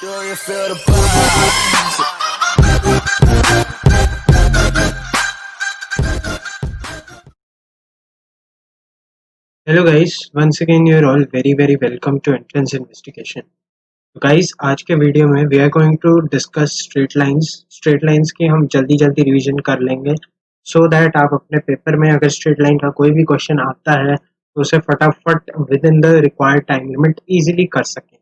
Do you feel the vibes? Hello guys, once again you're all very welcome to Entrance Investigation. तो guys आज के video में we are going to discuss straight lines की हम जल्दी revision कर लेंगे so that आप अपने पेपर में अगर स्ट्रेट लाइन का कोई भी क्वेश्चन आता है तो उसे फटाफट with in the required time limit easily कर सकें.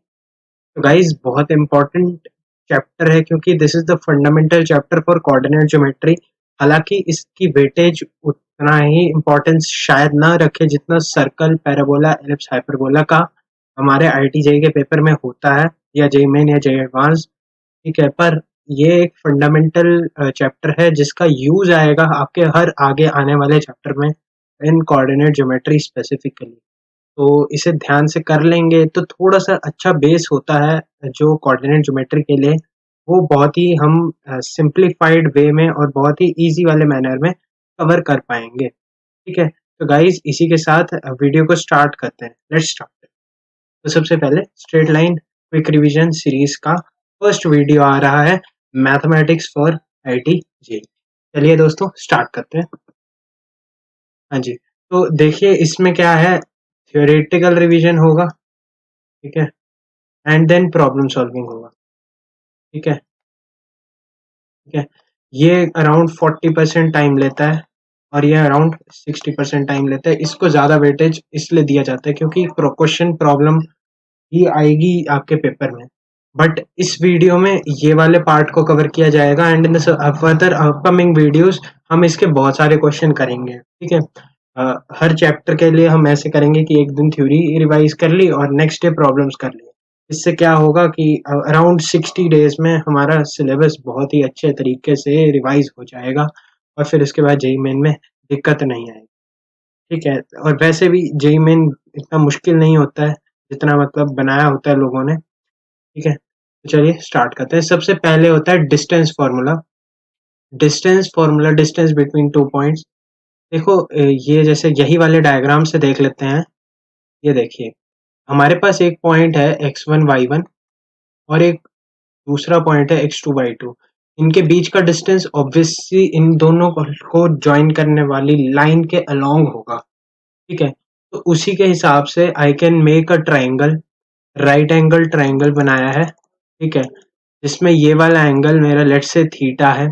तो गाइज बहुत इंपॉर्टेंट चैप्टर है क्योंकि this is the fundamental chapter for coordinate geometry. हालांकि इसकी वेटेज उतना ही इम्पोर्टेंस शायद ना रखे जितना सर्कल, पैराबोला, एलिप्स, हाइपरबोला का हमारे आईआईटी जेईई के पेपर में होता है या जेईई मेन या जेईई एडवांस. ठीक है, पर ये एक फंडामेंटल चैप्टर है जिसका यूज आएगा आपके हर आगे आने वाले चैप्टर में इन कोऑर्डिनेट ज्योमेट्री स्पेसिफिकली. तो इसे ध्यान से कर लेंगे तो थोड़ा सा अच्छा बेस होता है जो कोऑर्डिनेट ज्योमेट्री के लिए, वो बहुत ही हम सिंप्लीफाइड वे में और बहुत ही इजी वाले मैनर में कवर कर पाएंगे. ठीक है, तो गाइज इसी के साथ वीडियो को स्टार्ट करते हैं. Let's start. तो सबसे पहले straight line quick revision series का फर्स्ट वीडियो आ रहा है, मैथमेटिक्स फॉर आईआईटी जेईई. चलिए दोस्तों स्टार्ट करते हैं. हाँ जी, तो देखिए इसमें क्या है, थ्योरेटिकल रिवीजन होगा, ठीक है, एंड देन प्रॉब्लम सॉल्विंग होगा. ठीक है, ठीक है. ये अराउंड 40% टाइम लेता है और ये अराउंड 60% टाइम लेता है. इसको ज़्यादा वेटेज इसलिए दिया जाता है क्योंकि क्वेश्चन प्रॉब्लम ही आएगी आपके पेपर में. बट इस वीडियो में ये वाले पार्ट को कवर किया जाएगा and in the further upcoming videos हम इसके बहुत सारे क्वेश्चन करेंगे. ठीक है, हर चैप्टर के लिए हम ऐसे करेंगे कि एक दिन थ्योरी रिवाइज कर ली और नेक्स्ट डे प्रॉब्लम्स कर ली. इससे क्या होगा कि अराउंड 60 डेज में हमारा सिलेबस बहुत ही अच्छे तरीके से रिवाइज हो जाएगा और फिर उसके बाद जेईई मेन में दिक्कत नहीं आएगी. ठीक है, और वैसे भी जेईई मेन इतना मुश्किल नहीं होता है जितना मतलब बनाया होता है लोगों ने. ठीक है, तो चलिए स्टार्ट करते हैं. सबसे पहले होता है distance formula. Distance between two points. देखो ये जैसे यही वाले डायग्राम से देख लेते हैं. ये देखिए हमारे पास एक पॉइंट है x1 y1 और एक दूसरा पॉइंट है x2 y2. इनके बीच का डिस्टेंस ऑब्वियसली इन दोनों को ज्वाइन करने वाली लाइन के अलोंग होगा. ठीक है, तो उसी के हिसाब से I can make a triangle, right angle triangle बनाया है. ठीक है, जिसमें ये वाला एंगल मेरा लेट से थीटा है.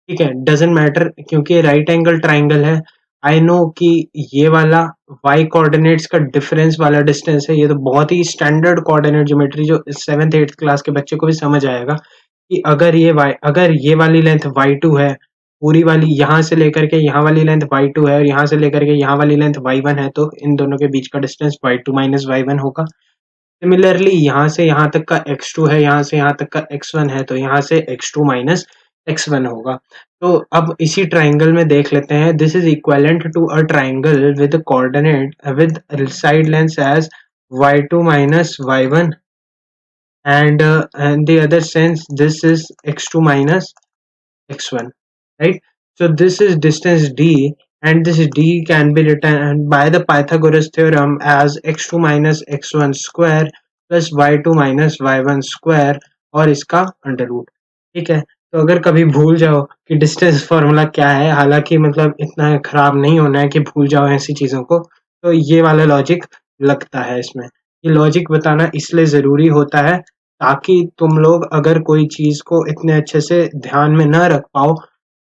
ठीक है, डजेंट मैटर क्योंकि राइट एंगल ट्राइंगल है. आई नो कि ये वाला y कोऑर्डिनेट्स का डिफरेंस वाला डिस्टेंस है. ये तो बहुत ही स्टैंडर्ड कोऑर्डिनेट ज्योमेट्री जो 7th 8th क्लास के बच्चे को भी समझ आएगा कि अगर ये वाली लेंथ y2 है, पूरी वाली यहाँ से लेकर के यहाँ वाली लेंथ y2 है और यहाँ से लेकर के यहाँ वाली लेंथ y1 है, तो इन दोनों के बीच का डिस्टेंस y2 माइनस y1 होगा. सिमिलरली यहाँ से यहाँ तक का x2 है, यहाँ से यहाँ तक का x1 है, तो यहाँ से x2 माइनस x1 होगा. तो अब इसी ट्राइंगल में देख लेते हैं. This is equivalent to a triangle with coordinate with side lengths as y2 minus y1 and the other sense this is x2 minus x1, right? So this is distance d and this d can be written by the Pythagoras theorem as x2 minus x1 square plus y2 minus y1 square और इसका under root. ठीक है, तो अगर कभी भूल जाओ कि डिस्टेंस फार्मूला क्या है, हालांकि मतलब इतना खराब नहीं होना है कि भूल जाओ ऐसी चीज़ों को, तो ये वाला लॉजिक लगता है इसमें. ये लॉजिक बताना इसलिए ज़रूरी होता है ताकि तुम लोग अगर कोई चीज़ को इतने अच्छे से ध्यान में न रख पाओ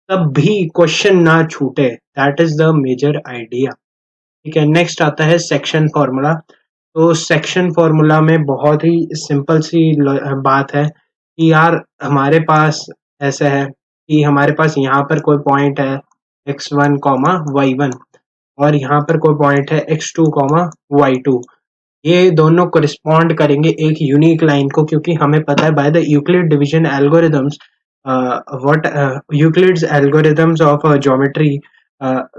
तब भी क्वेश्चन ना छूटे. That is the major idea. ठीक है, नेक्स्ट आता है सेक्शन फार्मूला. तो सेक्शन फार्मूला में बहुत ही सिंपल सी बात है कि यार हमारे पास ऐसा है कि हमारे पास यहाँ पर कोई पॉइंट है x1 कॉमा y1 और यहाँ पर कोई पॉइंट है x2 कॉमा y2. ये दोनों कोरिस्पॉन्ड करेंगे एक यूनिक लाइन को क्योंकि हमें पता है by the Euclid division algorithms, what Euclid's algorithms of geometry,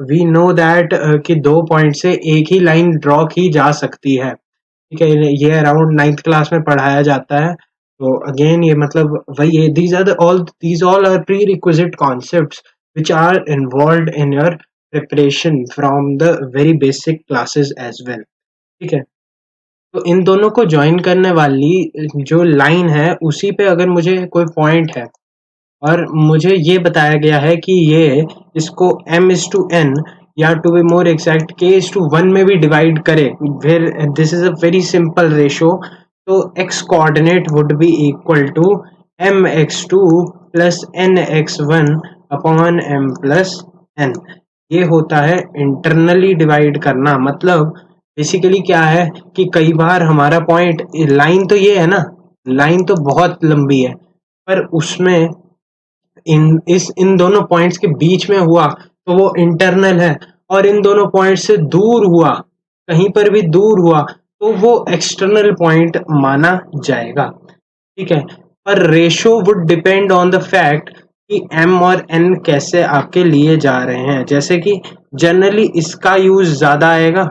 we know that कि दो पॉइंट से एक ही लाइन ड्रॉ की जा सकती है. ठीक है, ये अराउंड 9th क्लास में पढ़ाया जाता है. तो अगेन ये मतलब वही है, these all are prerequisite concepts which are involved in your preparation from the very basic classes as well. ठीक है, तो इन दोनों को ज्वाइन करने वाली जो लाइन है उसी पे अगर मुझे कोई पॉइंट है और मुझे ये बताया गया है कि ये इसको m/n या to be more exact k/1 में भी डिवाइड करे, फिर this is a very simple ratio. तो x coordinate would be equal to mx2 plus nx1 upon m plus n। ये होता है इंटरनली डिवाइड करना। मतलब बेसिकली क्या है कि कई बार हमारा पॉइंट, लाइन तो ये है ना, लाइन तो बहुत लंबी है, पर उसमें इन दोनों पॉइंट्स के बीच में हुआ तो वो इंटरनल है, और इन दोनों पॉइंट से दूर हुआ, कहीं पर भी दूर हुआ तो वो एक्सटर्नल पॉइंट माना जाएगा। ठीक है, पर ratio would depend on the fact कि m और n कैसे आपके लिए जा रहे हैं। जैसे कि जनरली इसका यूज ज्यादा आएगा।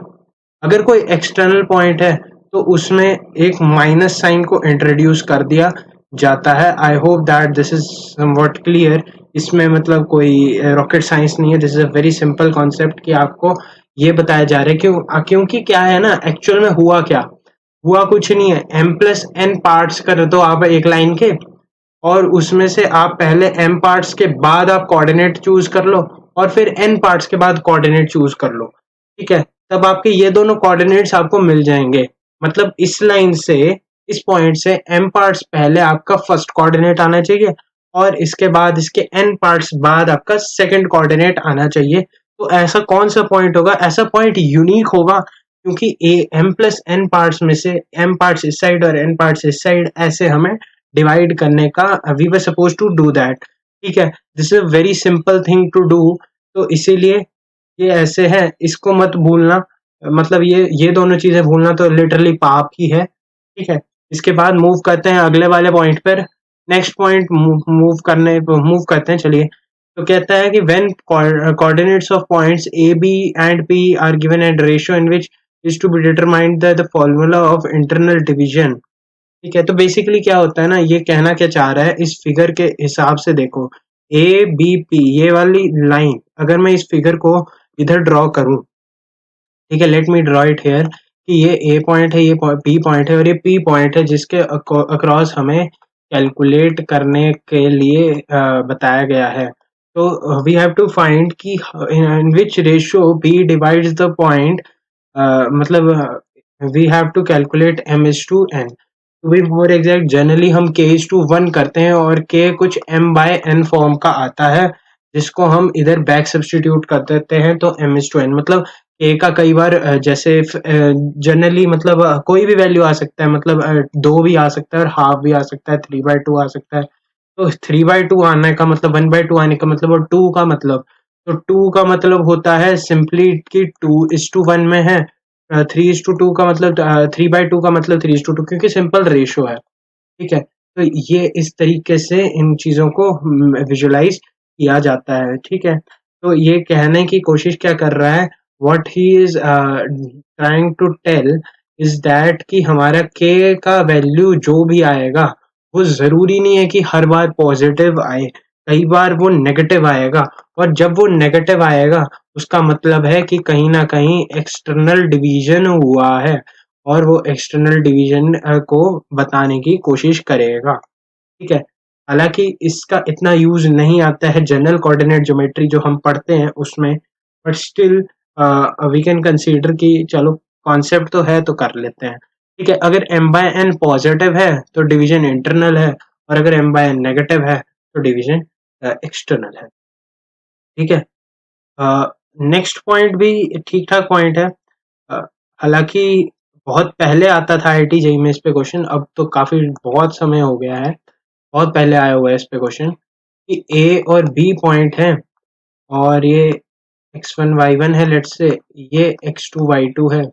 अगर कोई एक्सटर्नल पॉइंट है तो उसमें एक माइनस साइन को इंट्रोड्यूस कर दिया जाता है। I hope that this is somewhat clear. इसमें मतलब कोई रॉकेट साइंस नहीं है, this is a very simple concept कि आपको ये बताया जा रहा है। क्योंकि क्या है ना, एक्चुअल में हुआ क्या, हुआ कुछ नहीं है। m+n पार्ट्स कर दो आप एक लाइन के, और उसमें से आप पहले m पार्ट्स के बाद आप कोऑर्डिनेट चूज कर लो, और फिर n पार्ट्स के बाद कोऑर्डिनेट चूज कर लो। ठीक है, तब आपके ये दोनों कोऑर्डिनेट्स आपको मिल जाएंगे। मतलब इस लाइन से, इस पॉइंट से m पार्ट्स पहले आपका फर्स्ट कोऑर्डिनेट आना चाहिए, और इसके बाद इसके n पार्ट्स बाद आपका सेकंड कोऑर्डिनेट आना चाहिए। तो ऐसा कौन सा पॉइंट होगा? ऐसा पॉइंट यूनिक होगा, क्योंकि m+n पार्ट्स में से m पार्ट्स इस साइड और n पार्ट्स इस साइड ऐसे हमें डिवाइड करने का, we were suppose to do that. ठीक है, this is a very simple thing to do. तो इसीलिए ये ऐसे है, इसको मत भूलना। मतलब ये दोनों चीजें भूलना तो लिटरली पाप ही है। ठीक है, इसके बाद मूव करते हैं अगले वाले पॉइंट पर। नेक्स्ट पॉइंट मूव करते हैं, चलिए। तो कहता है कि when coordinates of points A B and P are given at ratio in which is to be determined the formula of internal division. ठीक है, तो बेसिकली क्या होता है ना, ये कहना क्या चाह रहा है इस फिगर के हिसाब से, देखो ए बी पी ये वाली लाइन, अगर मैं इस फिगर को इधर ड्रॉ करूं, ठीक है, let me draw it here, कि ये ए पॉइंट है, ये बी पॉइंट है और ये पी पॉइंट है, जिसके अक्रॉस हमें कैलकुलेट करने के लिए बताया गया है। तो वी हैव टू फाइंड कि in which ratio B divides the point. मतलब we have to calculate m/n। To be more exact, generally हम k/1 करते हैं, और k कुछ m/n फॉर्म का आता है, जिसको हम इधर बैक सब्स्टिट्यूट कर देते हैं, तो m/n। मतलब k का कई बार जैसे जनरली मतलब कोई भी वैल्यू आ सकता है, मतलब 2 भी आ सकता है और हाफ भी आ सकता है, 3/2 आ सकता है। तो 3/2 आने का मतलब, 1/2 आने का मतलब, और 2 का मतलब, तो 2 का मतलब होता है सिंपली कि 2:1 में है। 3:2 का मतलब, 3/2 का मतलब 3:2, क्योंकि सिंपल रेशियो है। ठीक है, तो ये इस तरीके से इन चीजों को विजुलाइज किया जाता है। ठीक है, तो ये कहने की कोशिश क्या कर रहा है, what he is trying to tell is that कि हमारा के का वैल्यू जो भी आएगा, वो जरूरी नहीं है कि हर बार पॉजिटिव आए, कई बार वो नेगेटिव आएगा। और जब वो नेगेटिव आएगा, उसका मतलब है कि कहीं ना कहीं एक्सटर्नल डिवीजन हुआ है, और वो एक्सटर्नल डिवीजन को बताने की कोशिश करेगा। ठीक है, हालांकि इसका इतना यूज नहीं आता है जनरल कोऑर्डिनेट ज्योमेट्री जो हम पढ़ते हैं उसमें, but still we can consider कि चलो कॉन्सेप्ट तो है तो कर लेते हैं। ठीक है, अगर m/n पॉजिटिव है तो डिवीजन इंटरनल है, और अगर m/n नेगेटिव है तो डिवीजन एक्सटर्नल है। ठीक है, नेक्स्ट पॉइंट भी ठीक ठाक पॉइंट है। अ, हालांकि बहुत पहले आता था IIT जेईई में इस पे क्वेश्चन, अब तो काफी बहुत समय हो गया है, बहुत पहले आया हुआ है इस पे क्वेश्चन, कि ए और बी पॉइंट है, और ये x1 y1 है, लेट्स से ये x2 y2 है।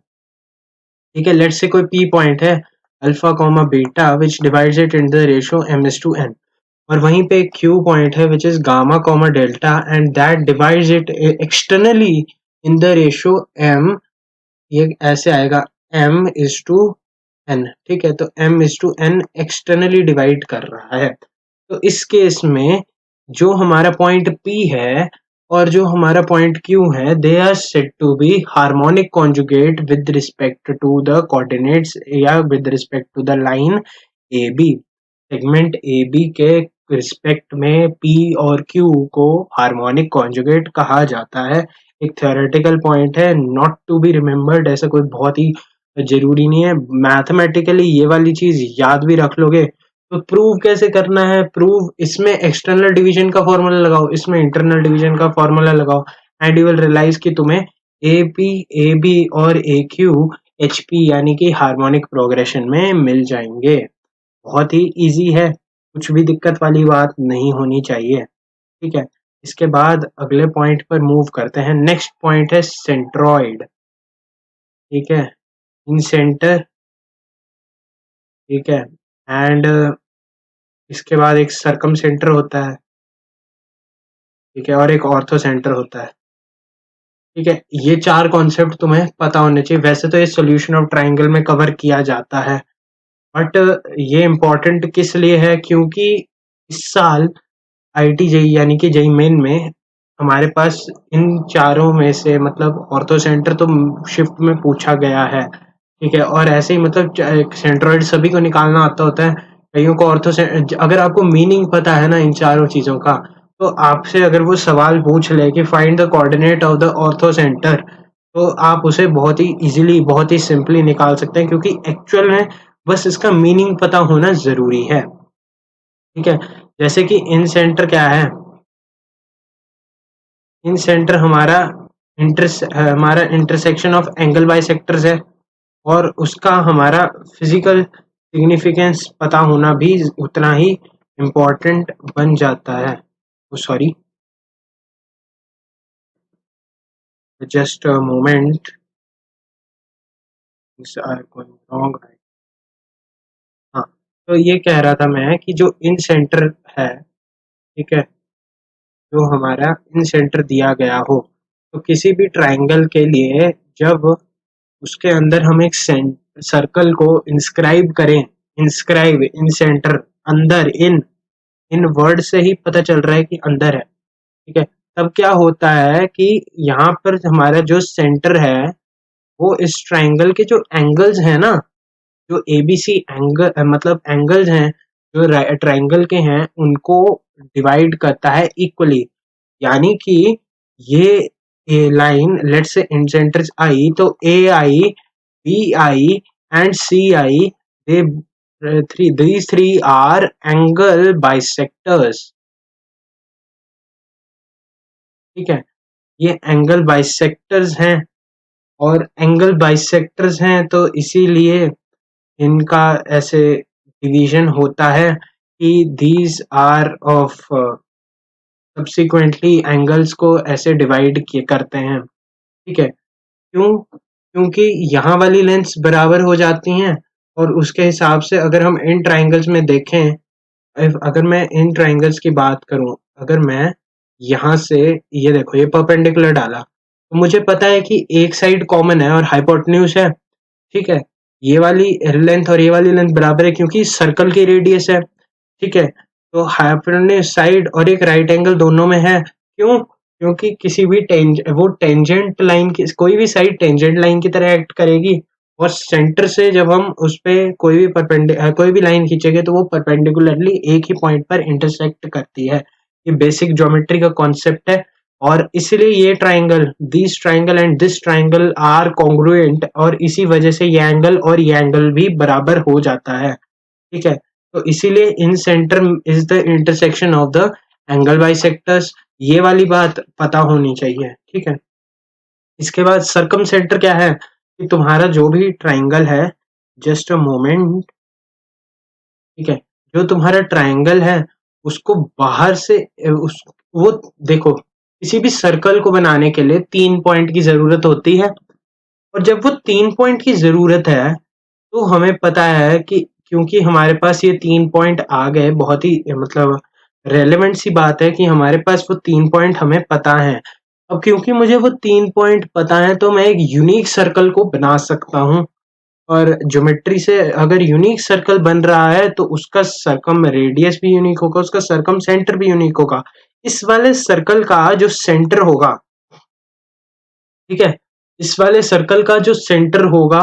ठीक है, लेट्स से कोई पी पॉइंट है, alpha comma beta, which divides it in the ratio m/n, और वहीं पे एक क्यू पॉइंट है which is gamma comma delta, and that divides it externally in the ratio m। ये ऐसे आएगा m/n। ठीक है, तो m/n एक्सटर्नली डिवाइड कर रहा है। तो इस केस में जो हमारा पॉइंट P है, और जो हमारा पॉइंट क्यू है, they are said to be harmonic conjugate with respect to the coordinates या with respect to the line A B. Segment A B के रिस्पेक्ट में पी और क्यू को हार्मोनिक कॉन्जुगेट कहा जाता है। एक थ्योरेटिकल पॉइंट है, नॉट टू बी रिमेम्बर्ड, ऐसा कोई बहुत ही जरूरी नहीं है। मैथमेटिकली ये वाली चीज याद भी रख लोगे तो प्रूव कैसे करना है, प्रूव इसमें एक्सटर्नल डिवीजन का फॉर्मूला लगाओ, इसमें इंटरनल डिवीजन का फॉर्मूला लगाओ, एंड यू विल रियलाइज कि तुम्हें ए पी ए बी और ए क्यू एच पी यानी कि हार्मोनिक प्रोग्रेशन में मिल जाएंगे। बहुत ही इजी है, कुछ भी दिक्कत वाली बात नहीं होनी चाहिए। ठीक है, इसके बाद अगले पॉइंट पर मूव करते हैं। नेक्स्ट पॉइंट है सेंट्रॉइड। ठीक है, इन सेंटर। ठीक है, एंड इसके बाद एक सर्कम सेंटर होता है। ठीक है, और एक ऑर्थो सेंटर होता है। ठीक है, ये चार कॉन्सेप्ट तुम्हें पता होने चाहिए। वैसे तो ये सॉल्यूशन ऑफ ट्रायंगल में कवर किया जाता है, बट ये इम्पोर्टेंट किस लिए है, क्योंकि इस साल आईटी जेई यानी कि जेई मेन में हमारे पास इन चारों में से मतलब ऑर्थो सेंटर तो शिफ्ट में पूछा गया है। ठीक है, और ऐसे ही मतलब सेंट्रॉइड सभी को निकालना आता होता है, कईयों को ऑर्थो से। अगर आपको मीनिंग पता है ना इन चारों चीजों का, तो आपसे अगर वो सवाल पूछ ले कि find the coordinate of the ortho centre, तो आप उसे बहुत ही इजीली, बहुत ही सिंपली निकाल सकते हैं, क्योंकि एक्चुअल में बस इसका मीनिंग पता होना जरूरी है। ठीक है, जैसे कि इन सेंटर क्या है, इन सेंटर हमारा इंटरसेक्शन ऑफ एंगल बाइसेक्टर्स है, और उसका हमारा फिजिकल सिग्निफिकेंस पता होना भी उतना ही इम्पोर्टेंट बन जाता है। Sorry, just a moment, wrong. हाँ, तो ये कह रहा था मैं कि जो इन सेंटर है, ठीक है, जो हमारा इन सेंटर दिया गया हो, तो किसी भी ट्रायंगल के लिए जब उसके अंदर हम एक सर्कल को इंस्क्राइब करें, इंस्क्राइब इन सेंटर, अंदर, इन वर्ड से ही पता चल रहा है कि अंदर है। ठीक है, तब क्या होता है कि यहाँ पर हमारा जो सेंटर है वो इस ट्रायंगल के जो एंगल्स हैं ना, जो एबीसी एंगल मतलब एंगल्स हैं जो ट्रायंगल के हैं, उनको डिवाइड करता है इक्वली। यानी कि ये लाइन लेट से इन सेंटर्स आई, तो A I, B I and C I, they these three are angle bisectors। ठीक है, ये एंगल बाइसेक्टर्स हैं, और एंगल बाइसेक्टर्स हैं तो इसीलिए इनका ऐसे डिवीजन होता है कि these are of subsequently angles को ऐसे डिवाइड किए करते हैं। ठीक है, क्योंकि यहाँ वाली लेंथ्स बराबर हो जाती हैं, और उसके हिसाब से अगर हम इन ट्राइंगल्स में देखें, अगर मैं इन ट्राइंगल्स की बात करूं, अगर मैं यहाँ से, ये देखो ये परपेंडिकुलर डाला, तो मुझे पता है कि एक साइड कॉमन है और हाइपोटेन्यूज है। ठीक है, ये वाली लेंथ और ये वाली लेंथ बराबर है क्योंकि सर्कल की रेडियस है। ठीक है, तो हाइपोटेन्यूज साइड और एक राइट एंगल दोनों में है। क्यों? क्योंकि किसी भी वो टेंजेंट लाइन की, कोई भी साइड टेंजेंट लाइन की तरह एक्ट करेगी, और सेंटर से जब हम उस पे कोई भी लाइन खींचेंगे तो वो परपेंडिकुलरली एक ही पॉइंट पर इंटरसेक्ट करती है। ये बेसिक ज्योमेट्री का कॉन्सेप्ट है, और इसलिए ये triangle, this triangle and this triangle are congruent, और इसी वजह से ये एंगल और ये एंगल भी बराबर हो जाता है। ठीक है, तो इसीलिए incentre is the intersection of the angle bisectors. ये वाली बात पता होनी चाहिए। ठीक है, इसके बाद सर्कम सेंटर क्या है कि तुम्हारा जो भी ट्राइंगल है, जस्ट अ मोमेंट। ठीक है, जो तुम्हारा ट्राइंगल है उसको बाहर से वो देखो, किसी भी सर्कल को बनाने के लिए 3 पॉइंट की जरूरत होती है, और जब वो 3 पॉइंट की जरूरत है तो हमें पता है कि क्योंकि हमारे पास ये 3 पॉइंट आ गए, बहुत ही मतलब रेलेवेंट सी बात है कि हमारे पास वो 3 पॉइंट हमें पता है। अब क्योंकि मुझे वो 3 पॉइंट पता है तो मैं एक यूनिक सर्कल को बना सकता हूँ, और ज्योमेट्री से अगर यूनिक सर्कल बन रहा है तो उसका सर्कम रेडियस भी यूनिक होगा, उसका सर्कम सेंटर भी यूनिक होगा। इस वाले सर्कल का जो सेंटर होगा, ठीक है, इस वाले सर्कल का जो सेंटर होगा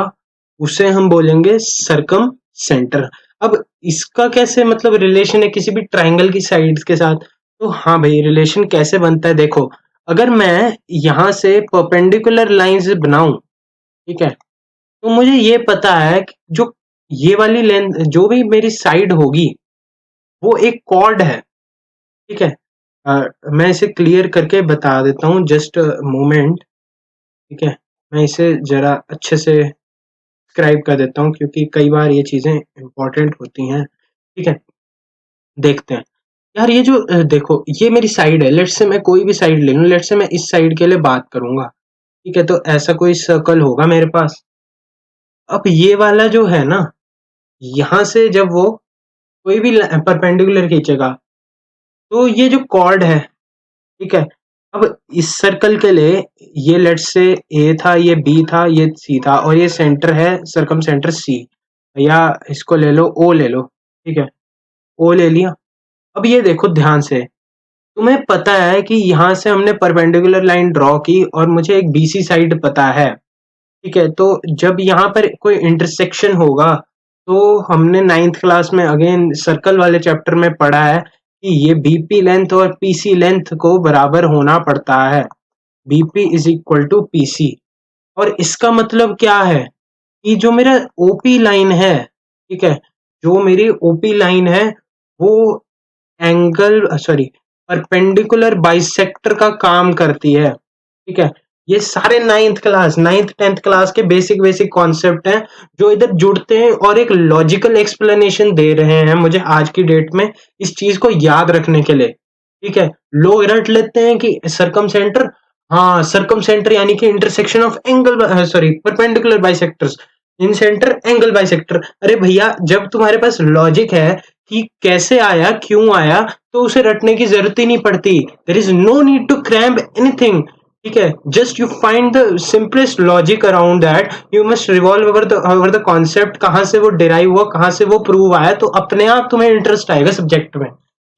उसे हम बोलेंगे सर्कम सेंटर। अब इसका कैसे मतलब रिलेशन है किसी भी ट्राइंगल की साइड्स के साथ? तो हाँ भाई, रिलेशन कैसे बनता है देखो, अगर मैं यहां से परपेंडिकुलर लाइंस बनाऊं, ठीक है, तो मुझे ये पता है कि जो ये वाली लेंथ जो भी मेरी साइड होगी वो एक कॉर्ड है, ठीक है। मैं इसे क्लियर करके बता देता हूँ, जस्ट मोमेंट, ठीक है। मैं इसे जरा अच्छे से डिस्क्राइब कर देता हूँ क्योंकि कई बार ये चीजें इंपॉर्टेंट होती हैं, ठीक है। देखते हैं यार, ये जो देखो ये मेरी साइड है, लेट्स से मैं कोई भी साइड ले लूँ, लेट्स से मैं इस साइड के लिए बात करूंगा, ठीक है। तो ऐसा कोई सर्कल होगा मेरे पास। अब ये वाला जो है ना, यहाँ से जब वो कोई भी परपेंडिकुलर खींचेगा तो ये जो कॉर्ड है, ठीक है, अब इस सर्कल के लिए ये लेट्स से ए था, ये बी था, ये सी था, और ये सेंटर है सर्कम सेंटर सी, या इसको ले लो ओ ले लो, ठीक है, ओ ले लिया। अब ये देखो ध्यान से, तुम्हें पता है कि यहाँ से हमने परपेंडिकुलर लाइन ड्रॉ की और मुझे एक बीसी साइड पता है, ठीक है। तो जब यहाँ पर कोई इंटरसेक्शन होगा, तो हमने 9th क्लास में अगेन सर्कल वाले चैप्टर में पढ़ा है कि ये बीपी लेंथ और पीसी लेंथ को बराबर होना पड़ता है, BP is equal to PC. और इसका मतलब क्या है कि जो मेरा ओपी लाइन है, ठीक है, जो मेरी ओपी लाइन है वो एंगल सॉरी परपेंडिकुलर बाइसेक्टर का काम करती है, ठीक है। ये सारे 9th 10th क्लास के बेसिक बेसिक कॉन्सेप्ट हैं जो इधर जुड़ते हैं और एक लॉजिकल एक्सप्लेनेशन दे रहे हैं मुझे आज की डेट में इस चीज को याद रखने के लिए, ठीक है। लोग रट लेते हैं कि सरकम सेंटर, हाँ सरकम सेंटर यानी कि intersection of angle sorry perpendicular bisectors, in centre angle bisector. अरे भैया, जब तुम्हारे पास लॉजिक है कि कैसे आया क्यों आया तो उसे रटने की जरूरत ही नहीं पड़ती, there is no need to cramp anything, ठीक है। Just you find the simplest logic around that, you must revolve over the concept, कहाँ से वो डिराइव हुआ, कहाँ से वो प्रूव आया, तो अपने आप तुम्हें इंटरेस्ट आएगा सब्जेक्ट में।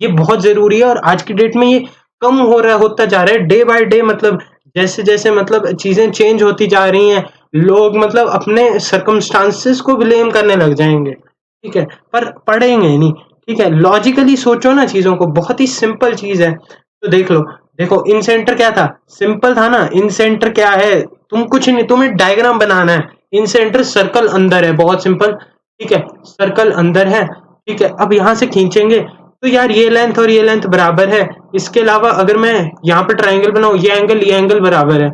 ये बहुत जरूरी है और आज की डेट में ये कम हो रहा होता जा रहा है डे बाय डे, मतलब जैसे जैसे मतलब चीजें चेंज होती जा रही हैं, लोग मतलब अपने सर्कमस्टांसेस को ब्लेम करने लग जाएंगे, ठीक है, पर पढ़ेंगे नहीं, ठीक है। लॉजिकली सोचो ना चीजों को, बहुत ही सिंपल चीज है। तो देख लो, देखो इन सेंटर क्या था, सिंपल था ना। इन सेंटर क्या है, तुम कुछ नहीं, तुम्हें डायग्राम बनाना है। इन सेंटर सर्कल अंदर है, बहुत सिंपल, ठीक है, सर्कल अंदर है, ठीक है। अब यहाँ से खींचेंगे तो यार ये लेंथ और ये लेंथ बराबर है। इसके अलावा अगर मैं यहाँ पर ट्राइंगल बनाऊं, ये एंगल बराबर है,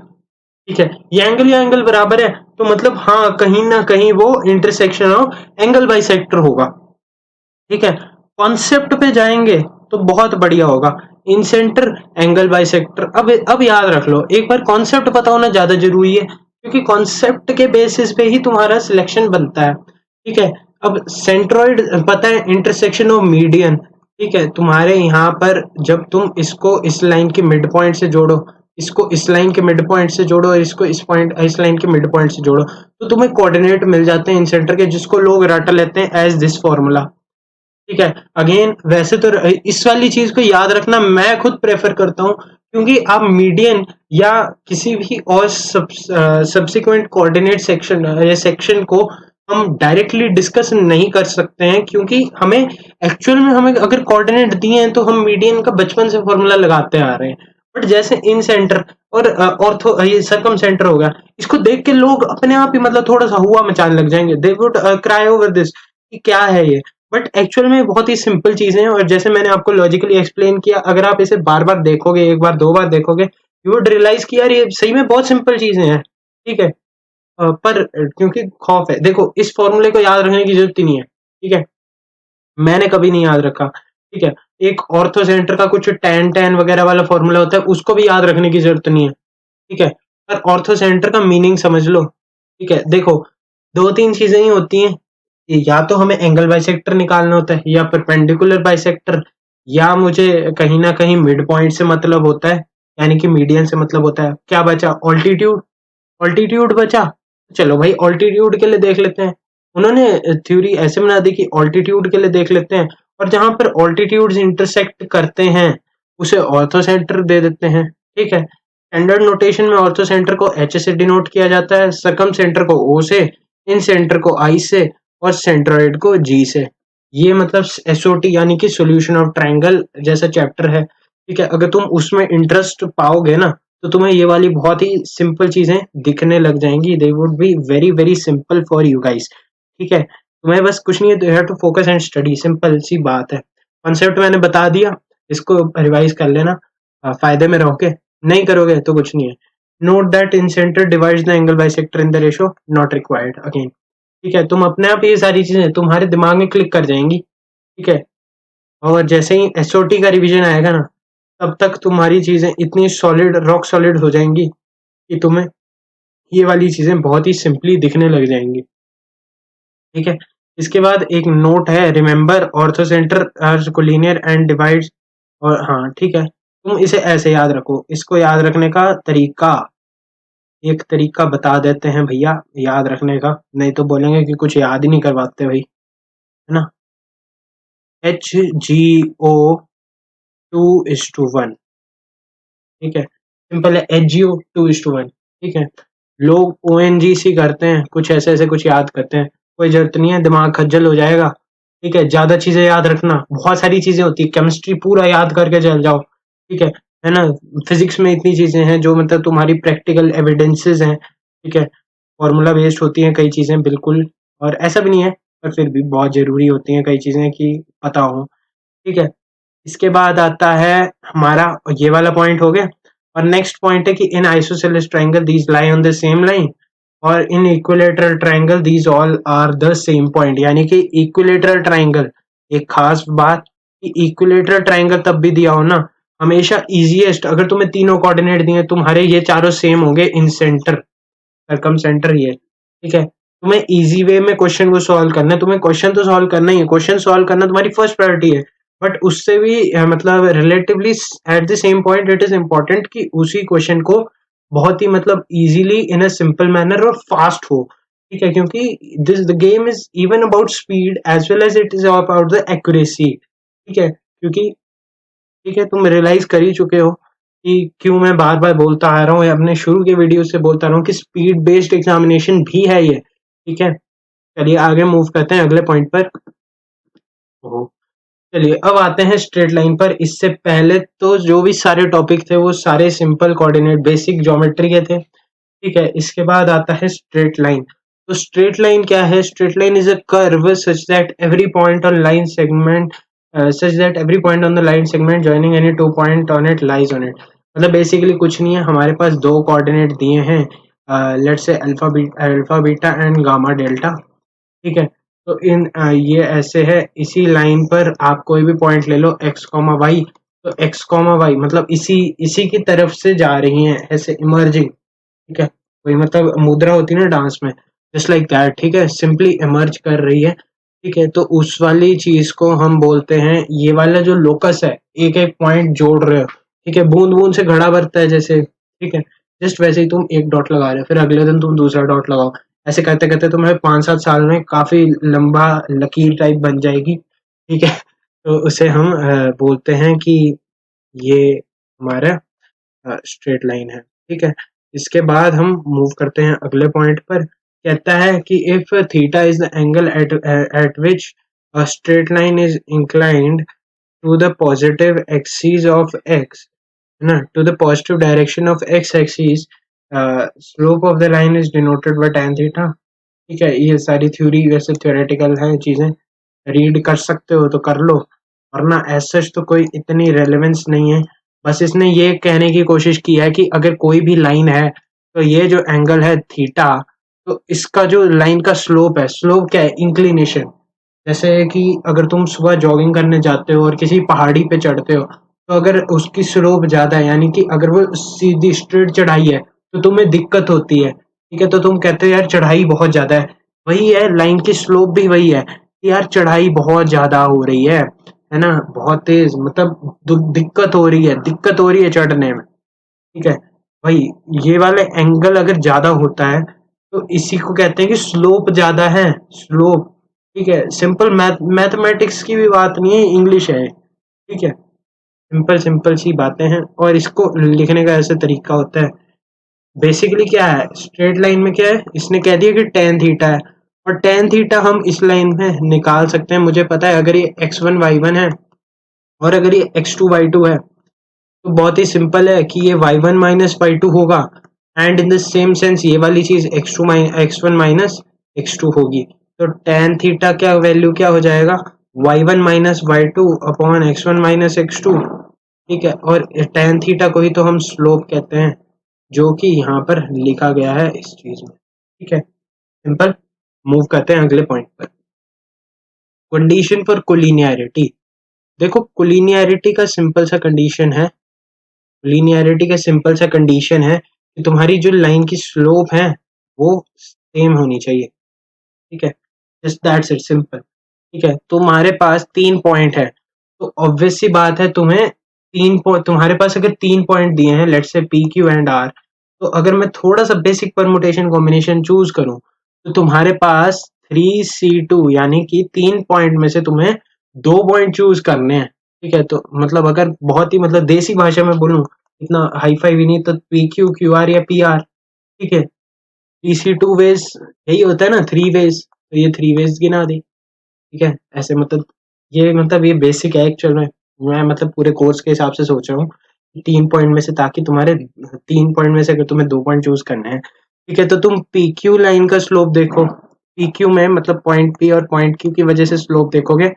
ठीक है, ये एंगल बराबर है, तो मतलब हाँ कहीं ना कहीं वो इंटरसेक्शन ऑफ एंगल बाइसेक्टर होगा, ठीक है। कॉन्सेप्ट पे जाएंगे तो बहुत बढ़िया होगा, इन सेंटर एंगल बाइसेक्टर। अब याद रख लो, एक बार कॉन्सेप्ट पता होना ज्यादा जरूरी है क्योंकि कॉन्सेप्ट के बेसिस पे ही तुम्हारा सिलेक्शन बनता है, ठीक है। अब सेंट्रोइड पता है, इंटरसेक्शन ऑफ मीडियन, ठीक है। तुम्हारे यहाँ पर जब तुम इसको इस लाइन के मिड पॉइंट से जोड़ो, इसको इस लाइन के मिड पॉइंट से जोड़ो और इसको इस लाइन के मिड पॉइंट से जोड़ो, तो तुम्हें कोऑर्डिनेट मिल जाते हैं इन सेंटर के, जिसको लोग रट लेते हैं एज दिस फॉर्मूला, ठीक है। अगेन वैसे तो इस वाली चीज को याद रखना मैं खुद प्रेफर करता हूँ क्योंकि आप मीडियन या किसी भी और सब्सिक्वेंट कोऑर्डिनेट सेक्शन या सेक्शन को हम डायरेक्टली डिस्कस नहीं कर सकते हैं क्योंकि हमें एक्चुअल में हमें अगर कोऑर्डिनेट दिए हैं तो हम मीडियन का बचपन से फॉर्मूला लगाते आ रहे हैं। बट जैसे इन सेंटर और ऑर्थो ये सर्कम सेंटर होगा, इसको देख के लोग अपने आप ही मतलब थोड़ा सा हुआ मचाने लग जाएंगे, they would cry over this कि क्या है ये। बट एक्चुअल में बहुत ही सिंपल चीजें हैं और जैसे मैंने आपको लॉजिकली एक्सप्लेन किया, अगर आप इसे बार बार देखोगे, एक बार दो बार देखोगे, यू वुड रियलाइज कि यार ये सही में बहुत सिंपल चीजें हैं, ठीक है। पर क्योंकि खौफ है, देखो इस फॉर्मूले को याद रखने की जरूरत ही नहीं है, ठीक है, मैंने कभी नहीं याद रखा, ठीक है। एक ऑर्थो सेंटर का कुछ टेन टेन वगैरह वाला फॉर्मूला होता है, उसको भी याद रखने की जरूरत नहीं है, ठीक है। पर ऑर्थो सेंटर का मीनिंग समझ लो, ठीक है। देखो दो तीन चीजें ही होती हैं, या तो हमें एंगल बाइसेक्टर निकालना होता है या परपेंडिकुलर बाइसेक्टर, या मुझे कहीं ना कहीं मिड पॉइंट से मतलब होता है, यानी कि मीडियन से मतलब होता है। क्या बचा, ऑल्टीट्यूड, ऑल्टीट्यूड बचा। चलो भाई ऑल्टीट्यूड के लिए देख लेते हैं, उन्होंने थ्योरी ऐसे बना दी कि ऑल्टीट्यूड के लिए देख लेते हैं, और जहां पर ऑल्टीट्यूड्स इंटरसेक्ट करते हैं उसे ऑर्थो सेंटर दे देते हैं। ठीक है, स्टैंडर्ड नोटेशन में ऑर्थो सेंटर को एच से डिनोट किया जाता है, सर्कम सेंटर को ओ से, इन सेंटर को आई से और सेंट्रोइड को जी से। ये मतलब एसओटी यानी कि सॉल्यूशन ऑफ ट्रायंगल जैसा चैप्टर है। ठीक है, अगर तुम उसमें इंटरेस्ट पाओगे ना तो तुम्हें ये वाली बहुत ही सिंपल चीजें दिखने लग जाएंगी। They would be very very simple for you guys. ठीक है, तुम्हें बस कुछ नहीं है, you have to focus and study, simple सी बात है। कॉन्सेप्ट मैंने बता दिया, इसको रिवाइज कर लेना, फायदे में रहोगे, नहीं करोगे तो कुछ नहीं है। Note that in centre divides the angle bisector in the ratio not required again. ठीक है, तुम अपने आप ये सारी चीजें तुम्हारे दिमाग में क्लिक कर जाएंगी। ठीक है, और जैसे ही एसओटी का रिवीजन आएगा ना तब तक तुम्हारी चीजें इतनी सॉलिड रॉक सॉलिड हो जाएंगी कि तुम्हें ये वाली चीजें बहुत ही सिंपली दिखने लग जाएंगी। ठीक है, इसके बाद एक नोट है, remember orthocentre are collinear and divides. और हाँ ठीक है, तुम इसे ऐसे याद रखो। इसको याद रखने का तरीका, एक तरीका बता देते हैं भैया याद रखने का, नहीं तो बोलेंगे कि कुछ याद ही नहीं करवाते भाई, है ना। एच जी ओ 2:1। ठीक है, सिंपल है, एच जी ओ 2:1। ठीक है, लोग ओ एन जी सी करते हैं, कुछ ऐसे ऐसे कुछ याद करते हैं, कोई जरूरत नहीं है, दिमाग खज्जल हो जाएगा। ठीक है, ज्यादा चीजें याद रखना, बहुत सारी चीजें होती है, केमिस्ट्री पूरा याद करके चल जाओ। ठीक है ना। फिजिक्स में इतनी चीजें हैं जो मतलब तुम्हारी प्रैक्टिकल एविडेंसेस हैं। ठीक है, फॉर्मूला बेस्ड होती हैं कई चीजें बिल्कुल, और ऐसा भी नहीं है पर फिर भी बहुत जरूरी होती हैं कई चीजें कि पता हो। ठीक है, इसके बाद आता है हमारा ये वाला पॉइंट हो गया, और नेक्स्ट पॉइंट है कि in isosceles triangle these lie on the same line, और in equilateral triangle these all are the same point. यानी कि इक्विलेटरल ट्रायंगल, एक खास बात कि इक्विलेटरल ट्रायंगल तब भी दिया हो ना, हमेशा इजीएस्ट, अगर तुम्हें तीनों कोऑर्डिनेट दिए तुम्हारे ये चारों सेम होंगे इन सेंटर, सरकम सेंटर ये। ठीक है, तुम्हें इजी वे में क्वेश्चन को सॉल्व करना है, तुम्हें क्वेश्चन तो सॉल्व करना ही है, क्वेश्चन सॉल्व करना तुम्हारी फर्स्ट प्रायोरिटी है, बट उससे भी मतलब relatively at the same point it is important कि उसी क्वेश्चन को बहुत ही मतलब easily in a simple manner और फास्ट हो। ठीक है, क्योंकि this the game is even about speed as well as it is about the accuracy. ठीक है, क्योंकि ठीक है, तुम रियलाइज कर ही चुके हो कि क्यों मैं बार बार बोलता आ रहा हूँ, अपने शुरू के वीडियो से बोलता रहा हूँ कि स्पीड बेस्ड एग्जामिनेशन भी है ये। ठीक है, चलिए आगे मूव करते हैं अगले पॉइंट पर। ओहो, चलिए अब आते हैं स्ट्रेट लाइन पर। इससे पहले तो जो भी सारे टॉपिक थे वो सारे सिंपल कोऑर्डिनेट बेसिक ज्योमेट्री के थे। ठीक है, इसके बाद आता है स्ट्रेट लाइन। तो स्ट्रेट लाइन क्या है? Straight line is a curve such that every point on line segment such that every point on the line segment joining any two point on it lies on it. मतलब basically कुछ नहीं है, हमारे पास दो coordinate दिए हैं, let's say alpha beta and gamma delta. ठीक है, तो ये ऐसे है, इसी लाइन पर आप कोई भी पॉइंट ले लो एक्स कॉमा वाई, तो एक्स कॉमा वाई मतलब इसी इसी की तरफ से जा रही हैं ऐसे इमर्जिंग। ठीक है, वही मतलब मुद्रा होती है ना डांस में, जस्ट लाइक दैट। ठीक है, सिंपली इमर्ज कर रही है। ठीक है, तो उस वाली चीज को हम बोलते हैं, ये वाला जो लोकस है, एक एक पॉइंट जोड़ रहे हो। ठीक है, बूंद बूंद से घड़ा भरता है जैसे। ठीक है, जस्ट वैसे ही तुम एक डॉट लगा रहे हो, फिर अगले दिन तुम दूसरा डॉट लगाओ, ऐसे करते करते तुम्हें 5-7 साल में काफी लंबा लकीर टाइप बन जाएगी। ठीक है, तो उसे हम बोलते हैं कि ये हमारा स्ट्रेट लाइन है। ठीक है, इसके बाद हम मूव करते हैं अगले पॉइंट पर। कहता है कि if theta is the angle at which a straight line is inclined to the positive axis of x, है ना, to the positive direction of x axis, slope of the line is denoted by tan theta. ठीक है, ये सारी theory वैसे theoretical है चीजें, read कर सकते हो तो कर लो, वरना एज सच तो कोई इतनी रेलेवेंस नहीं है। बस इसने ये कहने की कोशिश की है कि अगर कोई भी लाइन है तो ये जो एंगल है थीटा, तो इसका जो लाइन का स्लोप है, स्लोप क्या है? इंक्लिनेशन। जैसे कि अगर तुम सुबह जॉगिंग करने जाते हो और किसी पहाड़ी पे चढ़ते हो, तो अगर उसकी स्लोप ज्यादा है, यानी कि अगर वो सीधी स्ट्रेट चढ़ाई है तो तुम्हें दिक्कत होती है। ठीक है, तो तुम कहते हो यार चढ़ाई बहुत ज्यादा है, वही है लाइन की स्लोप भी वही है कि यार चढ़ाई बहुत ज्यादा हो रही है ना, बहुत तेज, मतलब दिक्कत हो रही है चढ़ने में। ठीक है, भाई ये वाले एंगल अगर ज्यादा होता है तो इसी को कहते हैं कि स्लोप ज्यादा है, स्लोप। ठीक है, सिंपल मैथमेटिक्स की भी बात नहीं है, इंग्लिश है। ठीक है, सिंपल सिंपल सी बातें हैं और इसको लिखने का ऐसा तरीका होता है। बेसिकली क्या है, स्ट्रेट लाइन में क्या है, इसने कह दिया कि टेन थीटा है और टेन थीटा हम इस लाइन में निकाल सकते हैं। मुझे पता है अगर ये x1 y1 है और अगर ये x2 y2 है तो बहुत ही सिंपल है कि ये y1 माइनस y2 होगा and in the same sense ये वाली चीज x1 माइनस x2 होगी। तो टेन थीटा क्या वैल्यू क्या हो जाएगा, y1 minus y2 upon x1 minus x2। ठीक है, और टेन थीटा को ही तो हम स्लोप कहते हैं जो कि यहाँ पर लिखा गया है इस चीज में। ठीक है, सिंपल। मूव करते हैं अगले पॉइंट पर। Condition for collinearity. देखो कोलिनियरिटी का सिंपल सा कंडीशन है, लीनियरिटी का सिंपल सा कंडीशन है कि तुम्हारी जो लाइन की स्लोप है वो सेम होनी चाहिए। ठीक है, जस्ट दैट्स इट, सिंपल। ठीक है, तुम्हारे पास 3 पॉइंट है तो ऑब्वियस सी बात है तुम्हें तुम्हारे पास अगर 3 पॉइंट दिए हैं, let's say P Q and are, तो अगर मैं थोड़ा सा बेसिक परमुटेशन कॉम्बिनेशन चूज करूं तो तुम्हारे पास 3C2 यानी कि 3 पॉइंट में से तुम्हें 2 पॉइंट चूज करने हैं। ठीक है, तो मतलब अगर बहुत ही मतलब देसी भाषा में बोलूं, इतना हाई फाई भी नहीं, तो पी क्यू क्यू आर या पी आर। ठीक है, PC2 वेज यही होता है ना, 3 वेज, तो ये 3 वेज गिना दी। ठीक है, ऐसे मतलब ये बेसिक है एक्चुअल में। मैं मतलब पूरे कोर्स के हिसाब से सोच रहा हूँ 3 पॉइंट में से, ताकि तुम्हारे 3 पॉइंट में से अगर तुम्हें 2 पॉइंट चूज करने हैं। ठीक है, तो तुम पी क्यू लाइन का स्लोप देखो, पी क्यू में मतलब पॉइंट पी और पॉइंट क्यू की वजह से स्लोप देखोगे,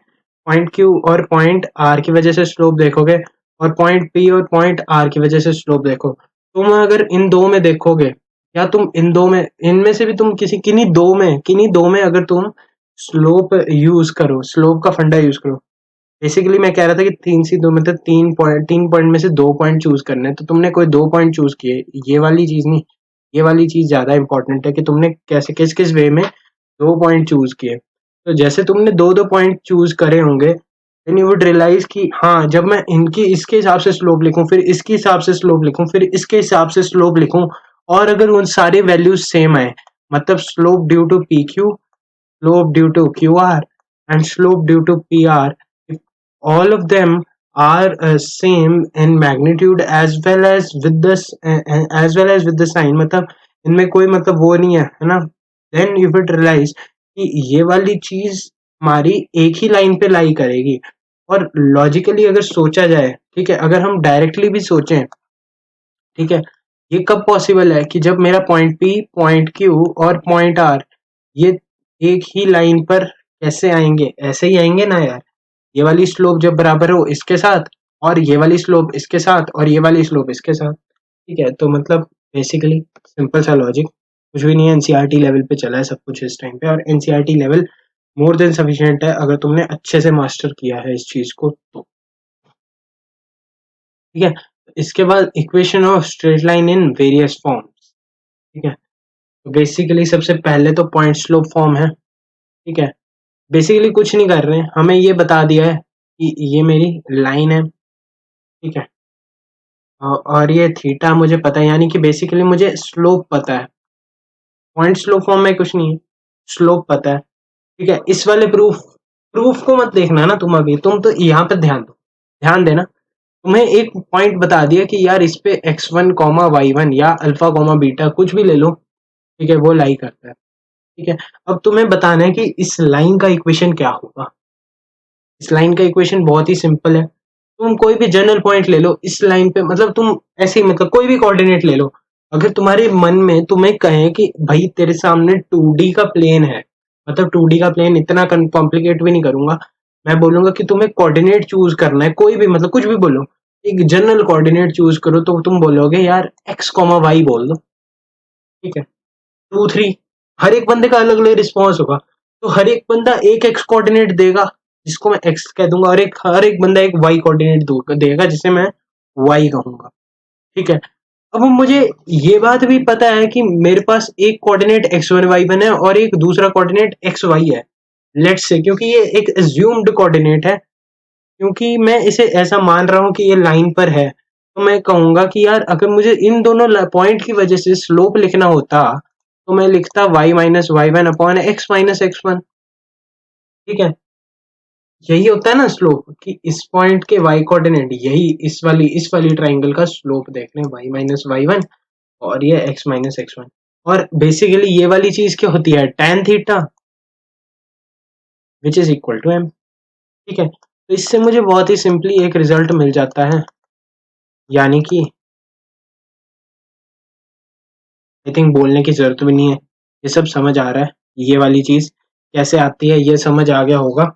पॉइंट क्यू और पॉइंट आर की वजह से स्लोप देखोगे, और पॉइंट पी और पॉइंट आर की वजह से स्लोप देखो। तुम अगर इन दो में देखोगे, या तुम इन दो में, इनमें से भी तुम किन्हीं दो में अगर तुम स्लोप यूज करो, स्लोप का फंडा यूज करो। बेसिकली मैं कह रहा था कि 3C2 मतलब 3 पॉइंट में से 2 पॉइंट चूज करने हैं, तो तुमने कोई 2 पॉइंट चूज किए, ये वाली चीज नहीं, ये वाली चीज ज्यादा इंपॉर्टेंट है कि तुमने कैसे किस किस वे में 2 पॉइंट चूज किए। तो जैसे तुमने दो दो पॉइंट चूज करे होंगे, देन यू वुड रियलाइज कि हाँ, जब मैं इनकी इसके हिसाब से स्लोप लिखूं, फिर इसके हिसाब से स्लोप लिखूं, फिर इसके हिसाब से स्लोप लिखूं, और अगर उन सारे वैल्यूज सेम आए, मतलब slope due to P Q, slope due to QR, and slope due to PR, if all of them are same in magnitude as well as with this as well as with the sign, मतलब इनमें कोई मतलब वो नहीं है ना, then you will realize कि ये वाली चीज हमारी एक ही लाइन पे लाई करेगी। और लॉजिकली अगर सोचा जाए, ठीक है, अगर हम डायरेक्टली भी सोचें, ठीक है, ये कब पॉसिबल है कि जब मेरा पॉइंट पी, पॉइंट क्यू और पॉइंट आर ये एक ही लाइन पर कैसे आएंगे, ऐसे ही आएंगे ना यार। ये वाली स्लोप जब बराबर हो इसके साथ, और ये वाली स्लोप इसके साथ, और ये वाली स्लोप इसके साथ। ठीक है, तो मतलब बेसिकली सिंपल सा लॉजिक, कुछ भी नहीं है। एनसीईआरटी लेवल पे चला है सब कुछ इस टाइम पे, और NCERT level more than sufficient है अगर तुमने अच्छे से मास्टर किया है इस चीज को तो। ठीक है, इसके बाद equation of straight line in various forms. ठीक है, तो बेसिकली सबसे पहले तो पॉइंट स्लोप फॉर्म है। ठीक है, बेसिकली कुछ नहीं कर रहे हैं, हमें ये बता दिया है कि ये मेरी लाइन है। ठीक है, और ये थीटा मुझे पता है, यानी कि बेसिकली मुझे स्लोप पता है। पॉइंट स्लोप फॉर्म में कुछ नहीं है, स्लोप पता है। ठीक है, इस वाले प्रूफ प्रूफ को मत देखना ना तुम, अभी तुम तो यहाँ पे ध्यान देना। तुम्हें एक पॉइंट बता दिया कि यार इस पे x1 कॉमा y1 या अल्फा कॉमा बीटा कुछ भी ले लो, ठीक है, वो लाई करता है। ठीक है, अब तुम्हें बताना है कि इस लाइन का इक्वेशन क्या होगा। इस लाइन का इक्वेशन बहुत ही सिंपल है। तुम कोई भी जनरल पॉइंट ले लो इस लाइन पे, मतलब तुम ऐसे ही मतलब कोई भी कोऑर्डिनेट ले लो। अगर तुम्हारे मन में तुम्हें कहें कि भाई तेरे सामने 2D का प्लेन है, मतलब 2D का प्लेन इतना कॉम्प्लिकेट भी नहीं करूंगा, मैं बोलूंगा कि तुम्हें कोऑर्डिनेट चूज करना है, कोई भी मतलब कुछ भी बोलो, एक जनरल कोऑर्डिनेट चूज करो, तो तुम बोलोगे यार x कॉमा वाई बोल दो। ठीक है, 2 3, हर एक बंदे का अलग अलग रिस्पॉन्स होगा, तो हर एक बंदा एक एक्स कोऑर्डिनेट देगा जिसको मैं एक्स कह दूंगा, और हर एक बंदा एक वाई कोऑर्डिनेट देगा जिसे मैं वाई कहूंगा। ठीक है, अब मुझे ये बात भी पता है कि मेरे पास एक कोऑर्डिनेट x1 y1 है और एक दूसरा कोऑर्डिनेट xy है, लेट्स से, क्योंकि ये एक एज्यूम्ड कोऑर्डिनेट है, क्योंकि मैं इसे ऐसा मान रहा हूँ कि ये लाइन पर है, तो मैं कहूंगा कि यार अगर मुझे इन दोनों पॉइंट की वजह से स्लोप लिखना होता तो मैं लिखता y minus y one upon x minus x1। ठीक है, यही होता है ना स्लोप, कि इस पॉइंट के y कोऑर्डिनेट, यही इस वाली ट्राइंगल का स्लोप देख लें, y माइनस वाई वन, और ये x माइनस एक्स वन। और बेसिकली ये वाली चीज क्या होती है, tan theta which is equal to m। ठीक है, तो इससे मुझे बहुत ही सिंपली एक रिजल्ट मिल जाता है, यानी कि आई थिंक बोलने की जरूरत भी नहीं है, ये सब समझ आ रहा है, ये वाली चीज कैसे आती है ये समझ आ गया होगा।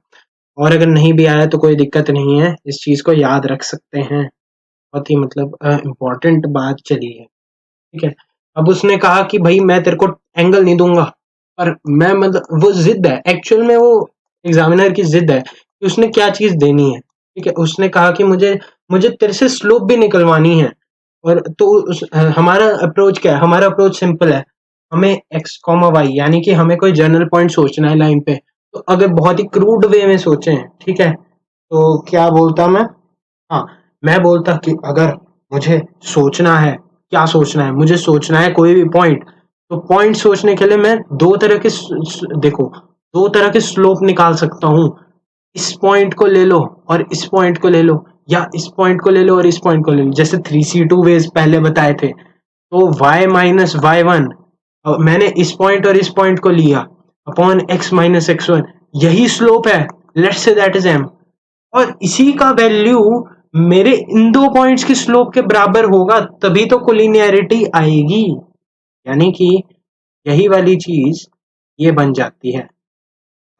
और अगर नहीं भी आया तो कोई दिक्कत नहीं है, इस चीज को याद रख सकते हैं, बहुत ही मतलब इम्पोर्टेंट बात चली है। ठीक है, अब उसने कहा कि भाई मैं तेरे को एंगल नहीं दूंगा, पर मैं मतलब वो जिद है, एक्चुअल में वो एग्जामिनर की जिद है कि उसने क्या चीज देनी है। ठीक है, उसने कहा कि मुझे मुझे तेरे से स्लोप भी निकलवानी है। और तो हमारा अप्रोच क्या है, हमारा अप्रोच सिंपल है, हमें एक्स कॉमा वाई यानी कि हमें कोई जनरल पॉइंट सोचना है लाइन पे। तो अगर बहुत ही क्रूड वे में सोचें, ठीक है, तो क्या बोलता मैं, हाँ, मैं बोलता कि अगर मुझे सोचना है, क्या सोचना है, मुझे सोचना है कोई भी पॉइंट, तो पॉइंट सोचने के लिए मैं दो तरह के देखो, दो तरह के स्लोप निकाल सकता हूँ। इस पॉइंट को ले लो और इस पॉइंट को ले लो, या इस पॉइंट को ले लो और इस पॉइंट को ले लो, जैसे 3C2 वेज पहले बताए थे। तो y माइनस वाई वन, मैंने इस पॉइंट और इस पॉइंट को लिया upon x minus x one, यही स्लोप है, let's say that is m। और इसी का वैल्यू मेरे इन दो पॉइंट्स की स्लोप के बराबर होगा, तभी तो कोलिनियरिटी आएगी, यानी कि यही वाली चीज ये बन जाती है।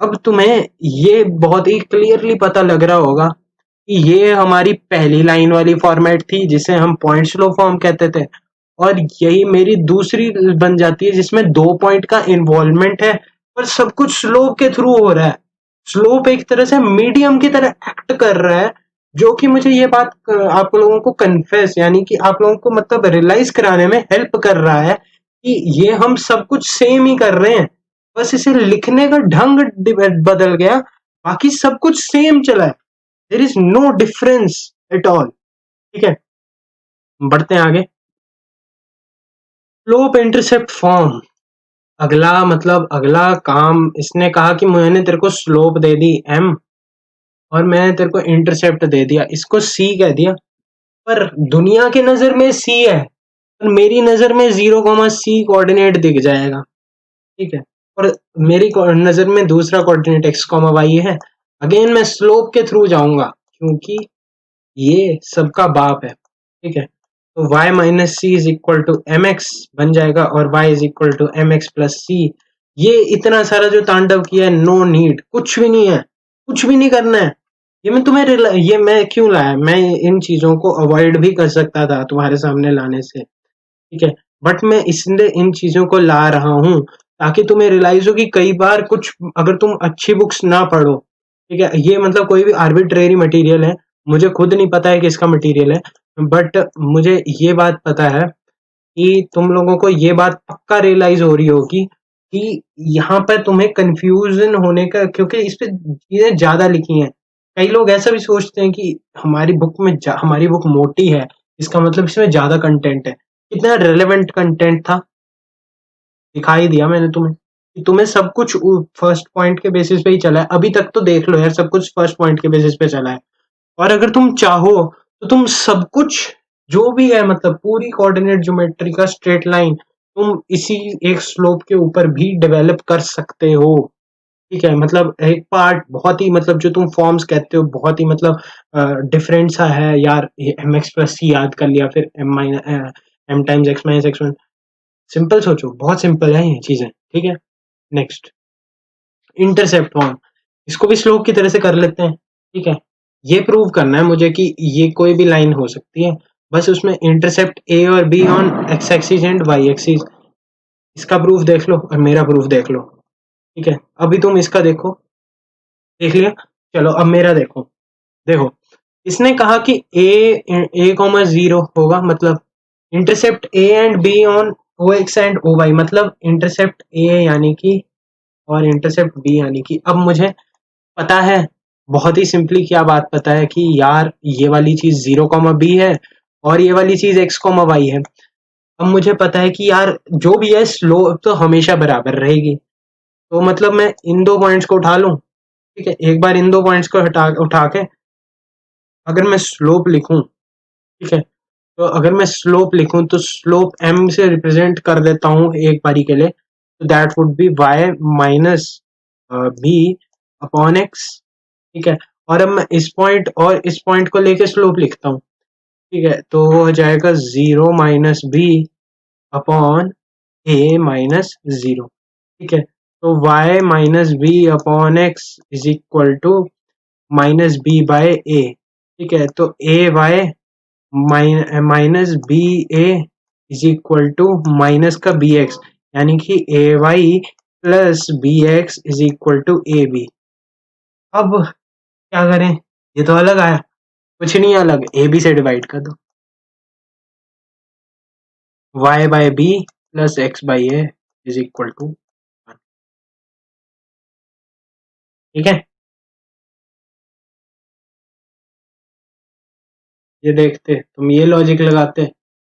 अब तुम्हें ये बहुत ही क्लियरली पता लग रहा होगा कि ये हमारी पहली लाइन वाली फॉर्मेट थी जिसे हम पॉइंट स्लो फॉर्म कहते थे, और यही मेरी दूसरी बन जाती है जिसमें दो पॉइंट का इन्वॉल्वमेंट है, पर सब कुछ स्लोप के थ्रू हो रहा है। स्लोप एक तरह से मीडियम की तरह एक्ट कर रहा है, जो कि मुझे ये बात आप लोगों को कन्फेस यानी कि आप लोगों को मतलब रियलाइज कराने में हेल्प कर रहा है कि ये हम सब कुछ सेम ही कर रहे हैं, बस इसे लिखने का ढंग बदल गया, बाकी सब कुछ सेम चला है, there is no difference at all. ठीक है, बढ़ते हैं आगे। स्लोप इंटरसेप्ट फॉर्म, अगला मतलब अगला काम इसने कहा कि मैंने तेरे को स्लोप दे दी m और मैंने तेरे को इंटरसेप्ट दे दिया, इसको c कह दिया। पर दुनिया की नजर में c है, पर मेरी नजर में 0,c कोऑर्डिनेट दिख जाएगा। ठीक है, और मेरी नजर में दूसरा कोऑर्डिनेट x, y है। अगेन मैं स्लोप के थ्रू जाऊंगा क्योंकि ये सबका बाप है। ठीक है, तो y minus c is equal to m x बन जाएगा, और y is equal to m x plus c. ये इतना सारा जो तांडव किया है, नो नीड, कुछ भी नहीं है, कुछ भी नहीं करना है। ये मैं तुम्हें ये मैं क्यों लाया, मैं इन चीजों को अवॉइड भी कर सकता था तुम्हारे सामने लाने से। ठीक है, बट मैं इसलिए इन चीजों को ला रहा हूँ ताकि तुम्हें रियलाइज हो कि कई बार कुछ अगर तुम अच्छी बुक्स ना पढ़ो, ठीक है, ये मतलब कोई भी आर्बिट्रेरी मटेरियल है, मुझे खुद नहीं पता है कि इसका मटेरियल है, बट मुझे ये बात पता है कि तुम लोगों को ये बात पक्का रियलाइज हो रही होगी कि यहाँ पर तुम्हें कंफ्यूजन होने का, क्योंकि इस पे चीजें ज्यादा लिखी हैं। कई लोग ऐसा भी सोचते हैं कि हमारी बुक मोटी है, इसका मतलब इसमें ज्यादा कंटेंट है। कितना रेलेवेंट कंटेंट था दिखाई दिया मैंने तुम्हें, कि तुम्हें सब कुछ फर्स्ट पॉइंट के बेसिस पे ही चला है। अभी तक तो देख लो यार, सब कुछ फर्स्ट पॉइंट के बेसिस पे चला है, और अगर तुम चाहो तो तुम सब कुछ जो भी है मतलब पूरी कोऑर्डिनेट ज्योमेट्री का स्ट्रेट लाइन तुम इसी एक स्लोप के ऊपर भी डेवलप कर सकते हो। ठीक है, मतलब एक पार्ट बहुत ही मतलब जो तुम फॉर्म्स कहते हो बहुत ही मतलब डिफरेंट सा है यार, एम एक्स प्लस सी याद कर लिया, फिर m times x minus x one, simple सोचो, बहुत सिंपल है ये चीजें। ठीक है, नेक्स्ट इंटरसेप्ट फॉर्म, इसको भी स्लोप की तरह से कर लेते हैं। ठीक है, ये प्रूव करना है मुझे कि ये कोई भी लाइन हो सकती है, बस उसमें इंटरसेप्ट ए और b on x axis and y axis, इसका प्रूफ देख लो और मेरा प्रूफ देख लो। ठीक है, अभी तुम इसका देखो, देख लिया, चलो अब मेरा देखो। देखो, इसने कहा कि ए कॉमा जीरो होगा, मतलब intercept a and b on O X and O Y, मतलब इंटरसेप्ट ए यानी कि और इंटरसेप्ट बी यानी कि, अब मुझे पता है बहुत ही सिंपली क्या बात पता है कि यार ये वाली चीज 0,b है और ये वाली चीज x,y है। अब मुझे पता है कि यार जो भी है स्लोप तो हमेशा बराबर रहेगी, तो मतलब मैं इन दो पॉइंट्स को उठा लूं, ठीक है, एक बार इन दो पॉइंट्स को उठा के अगर मैं स्लोप लिखूं, ठीक है, तो अगर मैं स्लोप लिखूं तो स्लोप m से रिप्रेजेंट कर देता हूं एक बारी के लिए, तो that would be y minus b upon x. ठीक है, और अब मैं इस पॉइंट को लेके स्लोप लिखता हूँ। ठीक है, तो वो हो जाएगा 0 - b अपॉन a माइनस 0। ठीक है, तो y minus b upon x is equal to minus b by a. ठीक है, तो a y minus b a is equal to minus का बी एक्स, यानी कि a Y plus b x is equal to a b. अब क्या करें, ये तो अलग आया, कुछ नहीं अलग, ए बी से डिवाइड कर दो, y by b plus x by a is equal to 1। ठीक है, ये देखते तुम ये लॉजिक लगाते,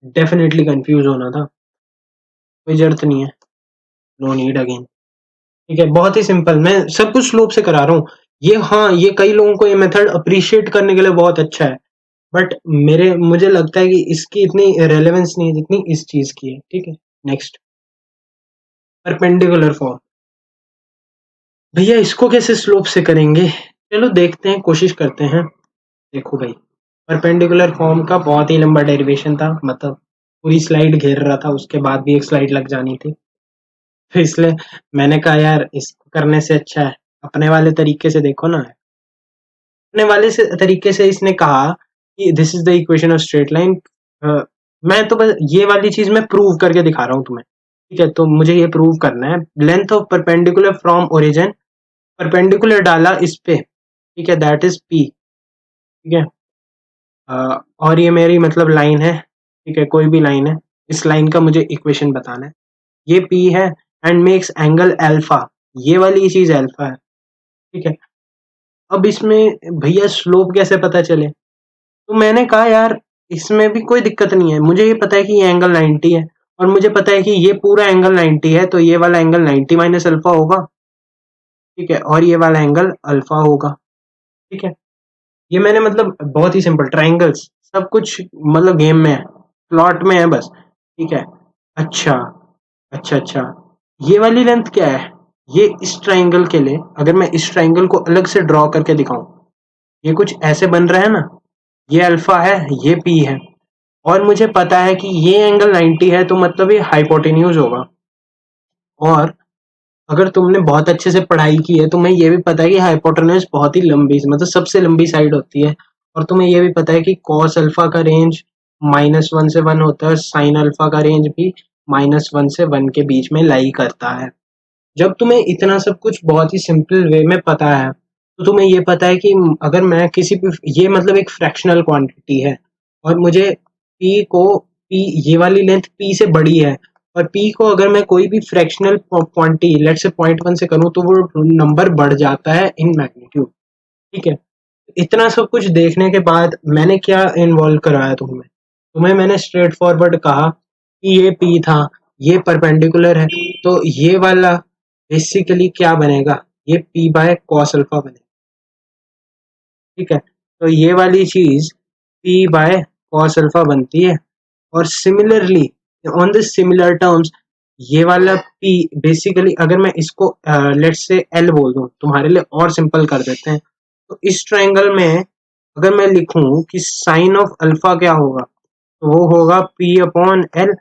डेफिनेटली कंफ्यूज होना था, कोई जरूरत नहीं है, नो नीड अगेन। ठीक है, बहुत ही सिंपल, मैं सब कुछ स्लोप से करा रहा हूँ। ये हाँ, ये कई लोगों को ये मेथड अप्रिशिएट करने के लिए बहुत अच्छा है, बट मुझे लगता है कि इसकी इतनी रेलेवेंस नहीं है जितनी इस चीज की है। ठीक है, नेक्स्ट, परपेंडिकुलर फॉर्म। भैया इसको कैसे स्लोप से करेंगे, चलो देखते हैं, कोशिश करते हैं। देखो भाई, परपेंडिकुलर फॉर्म का बहुत ही लंबा डेरिवेशन था, मतलब पूरी स्लाइड घेर रहा था, उसके बाद भी एक स्लाइड लग जानी थी, तो इसलिए मैंने कहा यार इसको करने से अच्छा है अपने वाले तरीके से देखो ना। अपने वाले से तरीके से इसने कहा कि this is the equation of straight line. मैं तो बस ये वाली चीज मैं प्रूव करके दिखा रहा हूँ तुम्हें। ठीक है, तो मुझे ये प्रूव करना है, length of perpendicular from origin, perpendicular डाला इस पे, ठीक है, दैट इज पी। ठीक है, और ये मेरी मतलब लाइन है, ठीक है, कोई भी लाइन है, इस लाइन का मुझे इक्वेशन बताना है, ये पी है एंड मेक्स एंगल अल्फा, ये वाली चीज अल्फा है। ठीक है, अब इसमें भैया स्लोप कैसे पता चले, तो मैंने कहा यार इसमें भी कोई दिक्कत नहीं है, मुझे ये पता है कि ये एंगल 90 है, और मुझे पता है कि ये पूरा एंगल 90 है, तो ये वाला एंगल 90 माइनस अल्फा होगा। ठीक है, और ये वाला एंगल अल्फा होगा। ठीक है, ये मैंने मतलब बहुत ही सिंपल, ट्राइंगल्स सब कुछ मतलब गेम में है, प्लॉट में है बस। ठीक है, अच्छा अच्छा अच्छा, ये वाली लेंथ क्या है, ये इस ट्राइंगल के लिए अगर मैं इस ट्राइंगल को अलग से ड्रॉ करके दिखाऊं, ये कुछ ऐसे बन रहा है ना, ये अल्फा है, ये पी है, और मुझे पता है कि ये एंगल 90 है, तो मतलब ये हाइपोटेन्यूज होगा। और अगर तुमने बहुत अच्छे से पढ़ाई की है, तुम्हें ये भी पता है कि हाइपोटेन्यूज बहुत ही लंबी, मतलब सबसे लंबी साइड होती है, और तुम्हें ये भी पता है कि कॉस अल्फा का रेंज -1 से 1 होता है, साइन अल्फा का रेंज भी -1 से 1 के बीच में लाई करता है। जब तुम्हें इतना सब कुछ बहुत ही सिंपल वे में पता है, तो तुम्हें ये पता है कि अगर मैं किसी भी, ये मतलब एक फ्रैक्शनल क्वांटिटी है, और मुझे पी ये वाली लेंथ पी से बड़ी है, और पी को अगर मैं कोई भी फ्रैक्शनल क्वांटिटी लेट से 0.1 से करूँ, तो वो नंबर बढ़ जाता है इन मैग्नीट्यूड। ठीक है, इतना सब कुछ देखने के बाद मैंने क्या इन्वॉल्व कराया तुम्हें, मैंने स्ट्रेट फॉरवर्ड कहा कि ये पी था, ये परपेंडिकुलर है, तो ये वाला बेसिकली क्या बनेगा, ये पी बाय कॉस अल्फा बनेगा। ठीक है, तो ये वाली चीज पी बाय कॉस अल्फा बनती है, और similarly on the similar terms ये वाला पी बेसिकली, अगर मैं इसको लेट्स से एल बोल दूं, तुम्हारे लिए और सिंपल कर देते हैं, तो इस ट्रायंगल में अगर मैं लिखूं कि साइन ऑफ अल्फा क्या होगा, तो वो होगा पी अपॉन एल,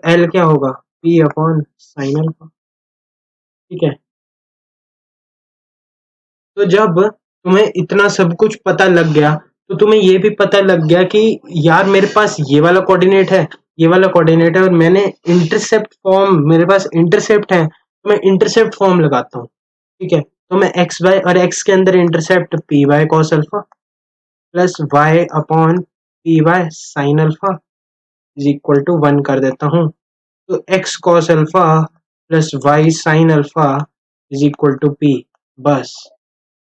एल क्या होगा, पी अपॉन साइन अल्फा। ठीक है, तो जब तुम्हें इतना सब कुछ पता लग गया, तो तुम्हें ये भी पता लग गया कि यार मेरे पास ये वाला कोऑर्डिनेट है, ये वाला कोऑर्डिनेट है, और मैंने इंटरसेप्ट फॉर्म, मेरे पास इंटरसेप्ट है, तो मैं इंटरसेप्ट फॉर्म लगाता हूँ। ठीक है, तो मैं एक्स वाई, और एक्स के अंदर intercept p y cos alpha plus y upon p y sine alpha is equal to 1 कर देता हूँ, तो x cos alpha plus y sine alpha is equal to p. बस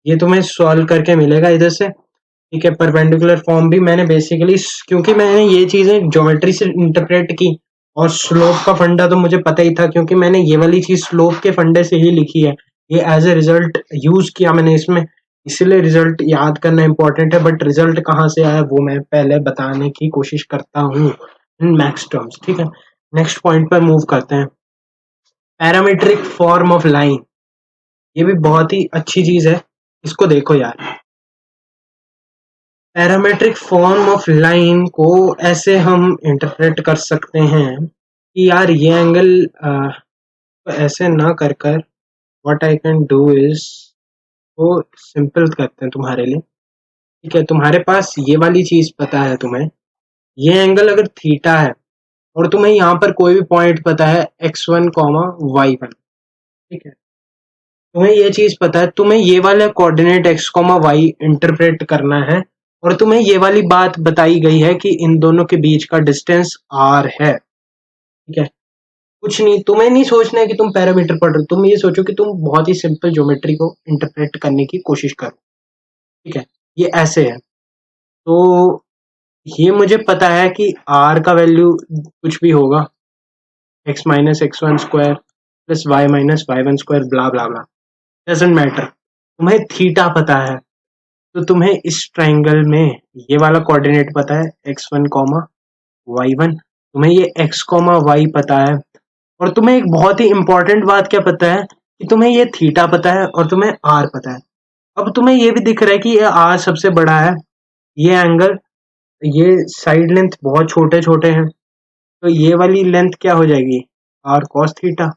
ये तुम्हें सॉल्व करके मिलेगा इधर से। ठीक है, परपेंडिकुलर फॉर्म भी मैंने बेसिकली, क्योंकि मैंने ये चीजें ज्योमेट्री से इंटरप्रेट की, और स्लोप का फंडा तो मुझे पता ही था, क्योंकि मैंने ये वाली चीज स्लोप के फंडे से ही लिखी है ये एज ए रिजल्ट यूज किया मैंने इसमें, इसलिए रिजल्ट याद करना इंपॉर्टेंट है, बट रिजल्ट कहाँ से आया वो मैं पहले बताने की कोशिश करता हूँ इन मैक्स टर्म्स। ठीक है, नेक्स्ट पॉइंट पर मूव करते हैं। पैरामीट्रिक फॉर्म ऑफ लाइन, ये भी बहुत ही अच्छी चीज है, इसको देखो यार। पैरामीट्रिक फॉर्म ऑफ लाइन को ऐसे हम इंटरप्रेट कर सकते हैं कि यार ये एंगल ऐसे ना कर कर what I can do is, वो सिंपल करते हैं तुम्हारे लिए। ठीक है, तुम्हारे पास ये वाली चीज पता है, तुम्हें ये एंगल अगर थीटा है और तुम्हें यहाँ पर कोई भी पॉइंट पता है x1 y1, ठीक है, तुम्हें ये चीज पता है, तुम्हें ये वाला कोऑर्डिनेट x y इंटरप्रेट करना है, और तुम्हें ये वाली बात बताई गई है कि इन दोनों के बीच का डिस्टेंस r है। ठीक है, कुछ नहीं, तुम्हें नहीं सोचना है कि तुम पैरामीटर पढ़ रहे हो, तुम ये सोचो कि तुम बहुत ही सिंपल ज्योमेट्री को इंटरप्रेट करने की कोशिश करो। ठीक है, ये ऐसे है, तो ये मुझे पता है कि r का वैल्यू कुछ भी होगा, x minus x1 square plus y minus y1 square blah blah blah, doesn't matter. तुम्हें थीटा पता है, तो तुम्हें इस ट्राइंगल में ये वाला कोऑर्डिनेट पता है x1 y1, तुम्हें ये x y पता है, और तुम्हें एक बहुत ही इंपॉर्टेंट बात क्या पता है कि तुम्हें ये थीटा पता है और तुम्हें r पता है। अब तुम्हें ये भी दिख रहा है कि ये r सबसे बड़ा है, ये एंगल, ये साइड लेंथ बहुत छोटे छोटे हैं, तो ये वाली लेंथ क्या हो जाएगी, r cos थीटा।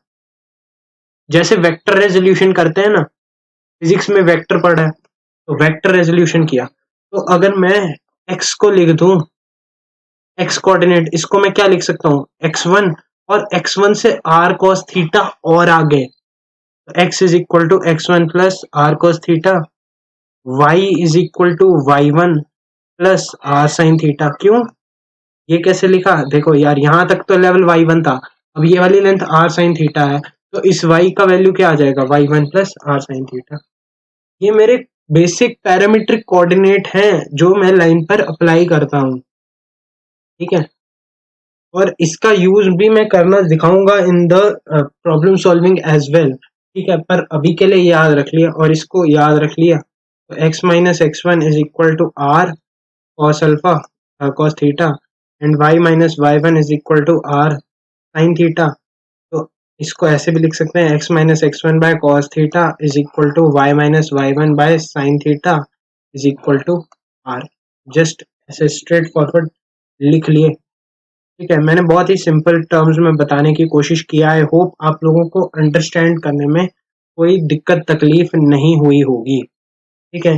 जैसे वेक्टर रेजोल्यूशन करते हैं ना, फिजिक्स में वेक्टर पढ़ा है, तो वेक्टर रेजोल्यूशन किया, तो अगर मैं x को लिख दूं, x कोऑर्डिनेट, इसको मैं क्या लिख सकता हूँ x1, और x1 से r cos थीटा और आगे, x is equal to x1 plus r cos theta, y is equal to y1 plus r sin theta. क्यों, ये कैसे लिखा, देखो यार, यहाँ तक तो लेवल y1 था, अब ये वाली लेंथ r sin थीटा है, तो इस y का वैल्यू क्या आ जाएगा, y1 plus r sin theta. ये मेरे बेसिक पैरामीट्रिक कोऑर्डिनेट हैं जो मैं लाइन पर अप्लाई करता हूँ। ठीक है, और इसका यूज भी मैं करना दिखाऊंगा in the problem solving as well. ठीक है, पर अभी के लिए याद रख लिया, और इसको याद रख लिया, तो x minus x1 is equal to r cos alpha cos theta, and y minus y1 is equal to r sin theta. तो इसको ऐसे भी लिख सकते हैं, x minus x1 by cos theta is equal to y minus y1 by sin theta is equal to r। Just ऐसे straightforward लिख लिए। ठीक है, मैंने बहुत ही सिंपल टर्म्स में बताने की कोशिश किया है, होप आप लोगों को अंडरस्टैंड करने में कोई दिक्कत तकलीफ नहीं हुई होगी। ठीक है,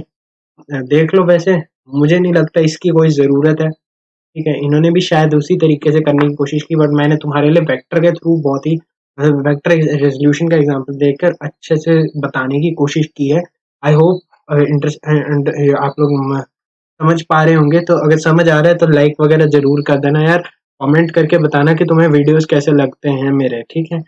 देख लो, वैसे मुझे नहीं लगता इसकी कोई ज़रूरत है। ठीक है, इन्होंने भी शायद उसी तरीके से करने की कोशिश की, बट मैंने तुम्हारे लिए वेक्टर के थ्रू बहुत ही वेक्टर रेजोल्यूशन का एग्जांपल देकर अच्छे से बताने की कोशिश की है। आई होप आप लोग समझ पा रहे होंगे, तो अगर समझ आ रहा है तो लाइक वगैरह जरूर कर देना यार, कमेंट करके बताना कि तुम्हें वीडियोस कैसे लगते हैं मेरे। ठीक है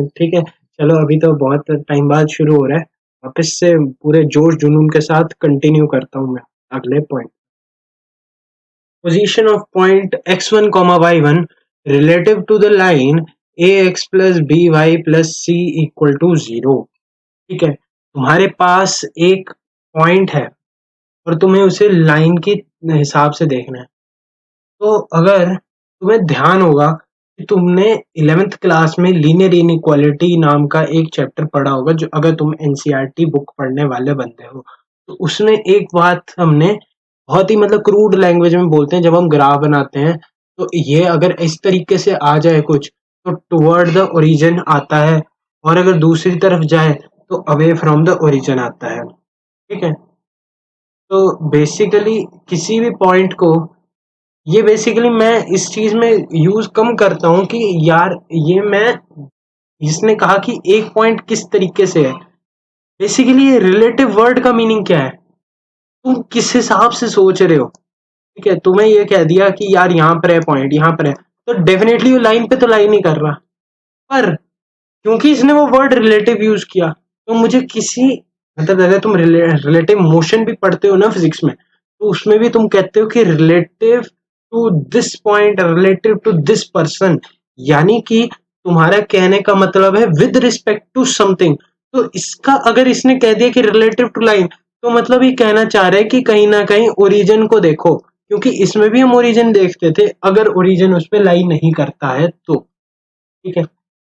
ठीक है, चलो अभी तो बहुत टाइम बाद शुरू हो रहा है, वापस से पूरे जोश जुनून के साथ कंटिन्यू करता हूँ मैं अगले point. Position of point x1 y1 relative to the line ax plus by plus c equal to 0। ठीक है, तुम्हारे पास एक पॉइंट है और तुम्हें उसे लाइन के हिसाब से देखना है। तो अगर तुम्हें ध्यान होगा कि तुमने 11th क्लास में लीनियर इनइक्वालिटी नाम का एक चैप्टर पढ़ा होगा, जो अगर तुम एनसीईआरटी बुक पढ़ने वाले बनते हो, तो उसमें एक बात हमने बहुत ही मतलब क्रूड लैंग्वेज में बोलते हैं, जब हम ग्राफ बनाते हैं तो ये अगर इस तरीके से आ जाए कुछ, तो टुवर्ड द ओरिजिन आता है, और अगर दूसरी तरफ जाए तो अवे फ्रॉम द ओरिजिन आता है। ठीक है, तो बेसिकली किसी भी पॉइंट को, ये बेसिकली मैं इस चीज में यूज कम करता हूँ कि यार ये मैं, इसने कहा कि एक पॉइंट किस तरीके से है, बेसिकली ये रिलेटिव वर्ड का मीनिंग क्या है, तुम किस हिसाब से सोच रहे हो। ठीक है, तुम्हें ये कह दिया कि यार यहाँ पर है पॉइंट, यहाँ पर है, तो डेफिनेटली वो लाइन पे तो लाइन नहीं कर रहा, पर क्योंकि इसने वो वर्ड रिलेटिव यूज किया, तो मुझे किसी, मतलब अगर तुम रिलेटिव मोशन भी पढ़ते हो ना फिजिक्स में, तो उसमें भी तुम कहते हो कि relative to this point, relative to this person, यानी कि तुम्हारा कहने का मतलब है विद रिस्पेक्ट टू समथिंग, तो इसका अगर इसने कह दिया कि रिलेटिव टू लाइन, तो मतलब ये कहना चाह रहा है कि कहीं ना कहीं ओरिजिन को देखो, क्योंकि इसमें भी हम ओरिजिन देखते थे, अगर ओरिजिन उस पर लाई नहीं करता है तो। ठीक है,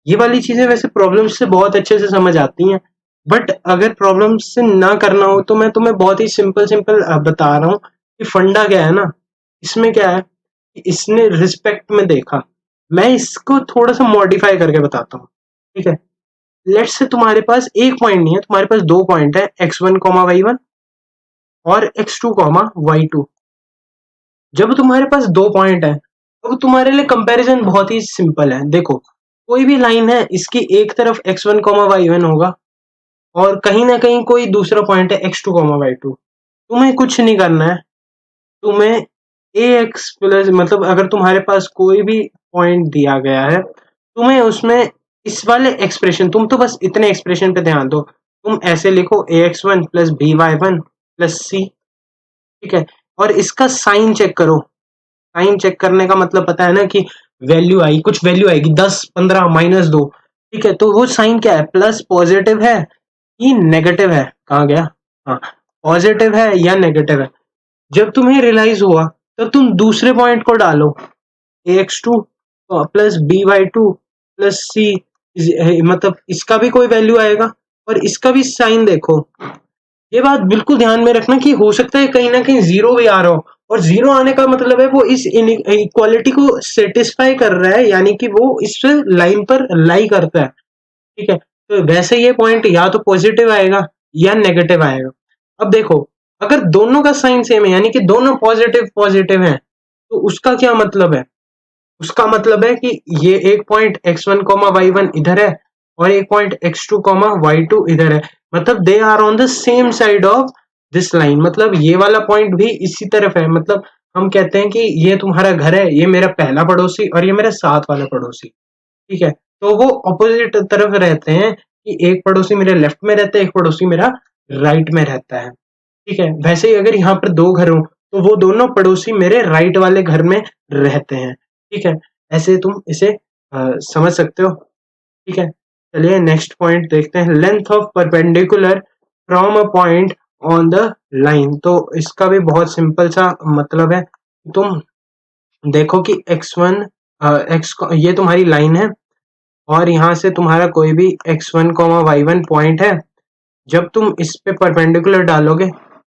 ये वाली चीजें वैसे प्रॉब्लम्स से बहुत अच्छे से समझ आती हैं, बट अगर प्रॉब्लम से ना करना हो तो मैं तुम्हें बहुत ही सिंपल सिंपल बता रहा हूँ कि फंडा क्या है ना। इसमें क्या है कि इसने रिस्पेक्ट में देखा, मैं इसको थोड़ा सा मॉडिफाई करके बताता हूँ। ठीक है, लेट्स से तुम्हारे पास एक पॉइंट नहीं है, तुम्हारे पास दो पॉइंट है, x1 कॉमा y1 और x2 कॉमा y2। जब तुम्हारे पास दो पॉइंट है तो तुम्हारे लिए कंपैरिजन बहुत ही सिंपल है। देखो, कोई भी लाइन है, इसकी एक तरफ x1 कॉमा y1 होगा और कहीं ना कहीं कोई दूसरा पॉइंट है x2 कॉमा y2। तुम्हें कुछ नहीं करना है, तुम्हें ax प्लस मतलब अगर तुम्हारे पास कोई भी पॉइंट दिया गया है, तुम्हें उसमें इस वाले एक्सप्रेशन, तुम तो बस इतने एक्सप्रेशन पे ध्यान दो, तुम ऐसे लिखो ax1 plus by1 plus c। ठीक है, और इसका साइन चेक करो। साइन चेक करने का मतलब पता है ना कि वैल्यू आई, कुछ वैल्यू आएगी 10 15 -2। ठीक है, तो वो साइन क्या है, प्लस पॉजिटिव है कि नेगेटिव है, कहाँ गया, हाँ, पॉजिटिव है या नेगेटिव है। जब तुम्हें रियलाइज हुआ तब तुम दूसरे पॉइंट को डालो, ax2 plus by2 plus c, मतलब इसका भी कोई वैल्यू आएगा और इसका भी साइन देखो। ये बात बिल्कुल ध्यान में रखना कि हो सकता है कहीं ना कहीं जीरो भी आ रहा हो, और जीरो आने का मतलब है वो इस इक्वालिटी को सेटिस्फाई कर रहा है, यानी कि वो इस लाइन पर लाई करता है। ठीक है, तो वैसे ये पॉइंट या तो पॉजिटिव आएगा या नेगेटिव आएगा। अब देखो, अगर दोनों का साइन सेम है, यानी कि दोनों पॉजिटिव पॉजिटिव हैं, तो उसका क्या मतलब है, उसका मतलब है कि ये एक पॉइंट x1 y1 इधर है और एक पॉइंट x2 y2 इधर है, मतलब they are on the same side of this line, मतलब ये वाला पॉइंट भी इसी तरफ है। मतलब हम कहते हैं कि ये तुम्हारा घर है, ये मेरा पहला पड़ोसी और ये मेरा साथ वाला पड़ोसी। ठीक है, तो वो ऑपोजिट तरफ रहते हैं कि एक पड़ोसी मेरे लेफ्ट में रहता है, एक पड़ोसी मेरा राइट में रहता है। ठीक है, वैसे ही अगर यहाँ पर दो घर हो तो वो दोनों पड़ोसी मेरे राइट वाले घर में रहते हैं। ठीक है, ऐसे तुम इसे समझ सकते हो। ठीक है, चलिए नेक्स्ट पॉइंट देखते हैं, length of perpendicular from a point on the line. तो इसका भी बहुत सिंपल सा मतलब है, तुम देखो कि x1 x ये तुम्हारी लाइन है और यहाँ से तुम्हारा कोई भी x1 y1 पॉइंट है। जब तुम इस पे परपेंडिकुलर डालोगे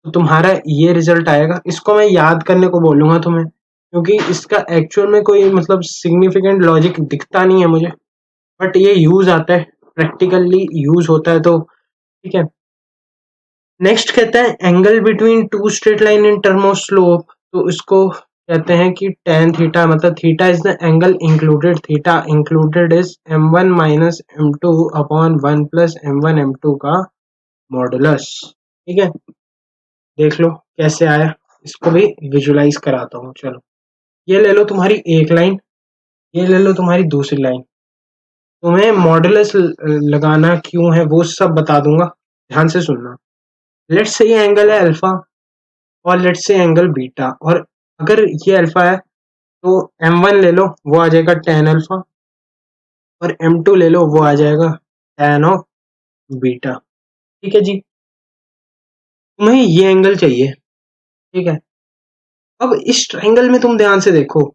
तो तुम्हारा ये रिजल्ट आएगा। इसको मैं याद करने को बोलूंगा तुम्हें, क्योंकि इसका एक्चुअल में कोई मतलब सिग्निफिकेंट लॉजिक दिखता नहीं है मुझे, बट ये यूज आता है, प्रैक्टिकली यूज होता है। तो ठीक है, नेक्स्ट कहता है angle between two straight line in term of slope. तो इसको कहते हैं कि tan थीटा, मतलब theta is the angle included, theta included is m1 minus m2 upon 1 plus m1 m2 का मॉडुलस। ठीक है, देख लो कैसे आया, इसको भी विजुलाइज कराता हूँ। चलो, ये ले लो तुम्हारी एक लाइन, ये ले लो तुम्हारी दूसरी लाइन। तुम्हें मॉडुलस लगाना क्यों है वो सब बता दूंगा, ध्यान से सुनना। लेट्स से ये एंगल है अल्फा और लेट्स से एंगल बीटा, और अगर ये अल्फा है तो m1 ले लो, वो आ जाएगा tan अल्फा, और m2 ले लो, वो आ जाएगा tan ऑफ बीटा। ठीक है जी, तुम्हें ये एंगल चाहिए। ठीक है, अब इस ट्रायंगल में तुम ध्यान से देखो,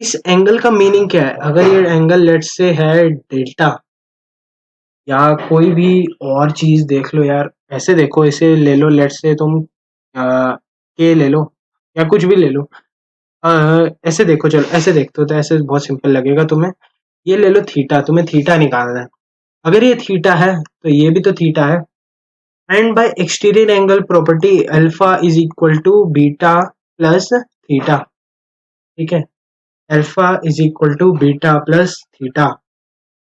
इस एंगल का मीनिंग क्या है। अगर ये एंगल लेट्स से है डेल्टा या कोई भी और चीज देख लो यार, ऐसे देखो, इसे ले लो, लेट्स से तुम के ले लो या कुछ भी ले लो। ऐसे देखो, चलो ऐसे देखते हो तो ऐसे बहुत सिंपल लगेगा तुम्हें। ये ले लो थीटा, तुम्हें थीटा निकालना है। अगर ये थीटा है तो ये भी तो थीटा है, and by exterior angle property alpha is equal to beta plus theta. ठीक है, alpha is equal to beta plus theta.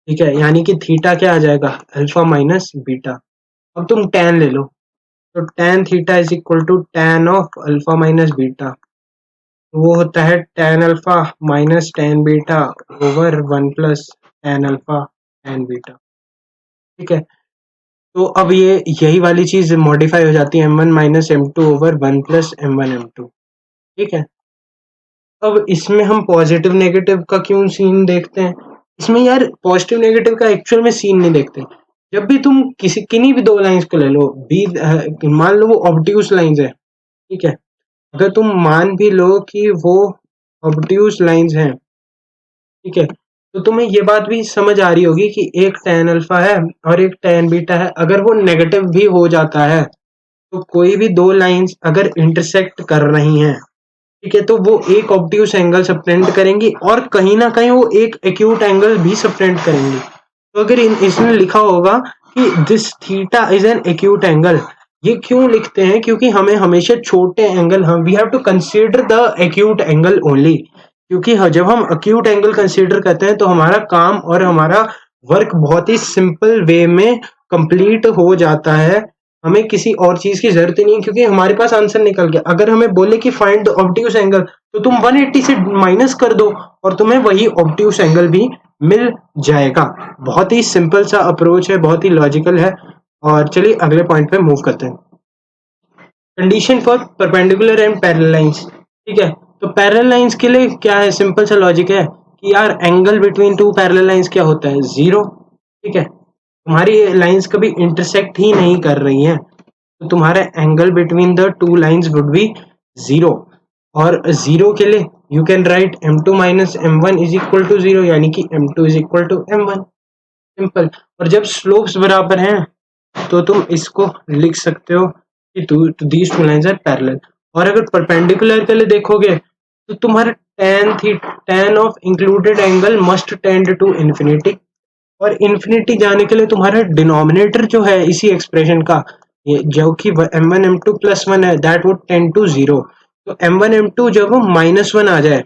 ठीक है, यानी कि थीटा क्या आ जाएगा, अल्फा माइनस बीटा। अब तुम tan ले लो, तो tan theta is equal to tan of alpha minus beta, वो होता है tan alpha minus tan beta over 1 plus tan alpha tan beta. ठीक है, तो अब ये यही वाली चीज मॉडिफाई हो जाती है m1 minus m2 over 1 plus m1 m2। ठीक है, अब इसमें हम पॉजिटिव नेगेटिव का क्यों सीन देखते हैं, इसमें यार पॉजिटिव नेगेटिव का एक्चुअल में सीन नहीं देखते। जब भी तुम किन्हीं भी दो लाइंस को ले लो, बी मान लो वो ऑब्ट्यूज लाइंस है, ठीक है, अगर तुम मान भी लो कि वो ऑब्ट्यूज लाइंस हैं, ठीक है, तो तुम्हें ये बात भी समझ आ रही होगी कि एक tan अल्फा है और एक tan बीटा है, अगर वो नेगेटिव भी हो जाता है तो कोई भी दो लाइंस अगर इंटरसेक्ट कर रही हैं, ठीक है, तो वो एक ऑब्ट्यूज एंगल सबटेंड करेंगी और कहीं ना कहीं वो एक एक्यूट एंगल भी सबटेंड करेंगी। तो अगर इसने लिखा होगा कि this theta is an acute angle, ये क्यों लिखते हैं? क्योंकि हमें हमेशा छोटे एंगल, हम we have to consider the acute angle only, क्योंकि जब हम एक्यूट एंगल कंसीडर करते हैं तो हमारा काम और हमारा वर्क बहुत ही सिंपल वे में कंप्लीट हो जाता है, हमें किसी और चीज की जरूरत ही नहीं, क्योंकि हमारे पास आंसर निकल गया। अगर हमें बोले कि फाइंड द ऑब्ट्यूज एंगल, तो तुम 180 से माइनस कर दो और तुम्हें वही ऑब्ट्यूज एंगल भी मिल जाएगा। बहुत ही सिंपल सा अप्रोच है, बहुत ही लॉजिकल है। और चलिए अगले पॉइंट पे मूव करते हैं। Condition for perpendicular and parallel lines, ठीक है, तो पैरेलल लाइंस के लिए क्या है, सिंपल सा लॉजिक है कि यार angle between two parallel lines क्या होता है, जीरो, ठीक है, तुम्हारी लाइंस कभी इंटरसेक्ट ही नहीं कर रही हैं, तो तुम्हारा angle between the two lines would be zero. और जीरो के लिए you can write m2 minus m1 is equal to zero, यानी कि m2 is equal to m1, simple. और जब स्लोप्स बराबर हैं तो तुम इसको लिख सकते हो कि these two lines are parallel. और अगर परपेंडिकुलर के लिए देखोगे तो तुम्हारा tan of included angle must tend to infinity, और इन्फिनिटी जाने के लिए तुम्हारा डिनोमिनेटर जो है इसी एक्सप्रेशन का, ये जो कि m1 m2 प्लस 1 है, that would tend to zero. तो m1 m2 जब -1 आ जाए,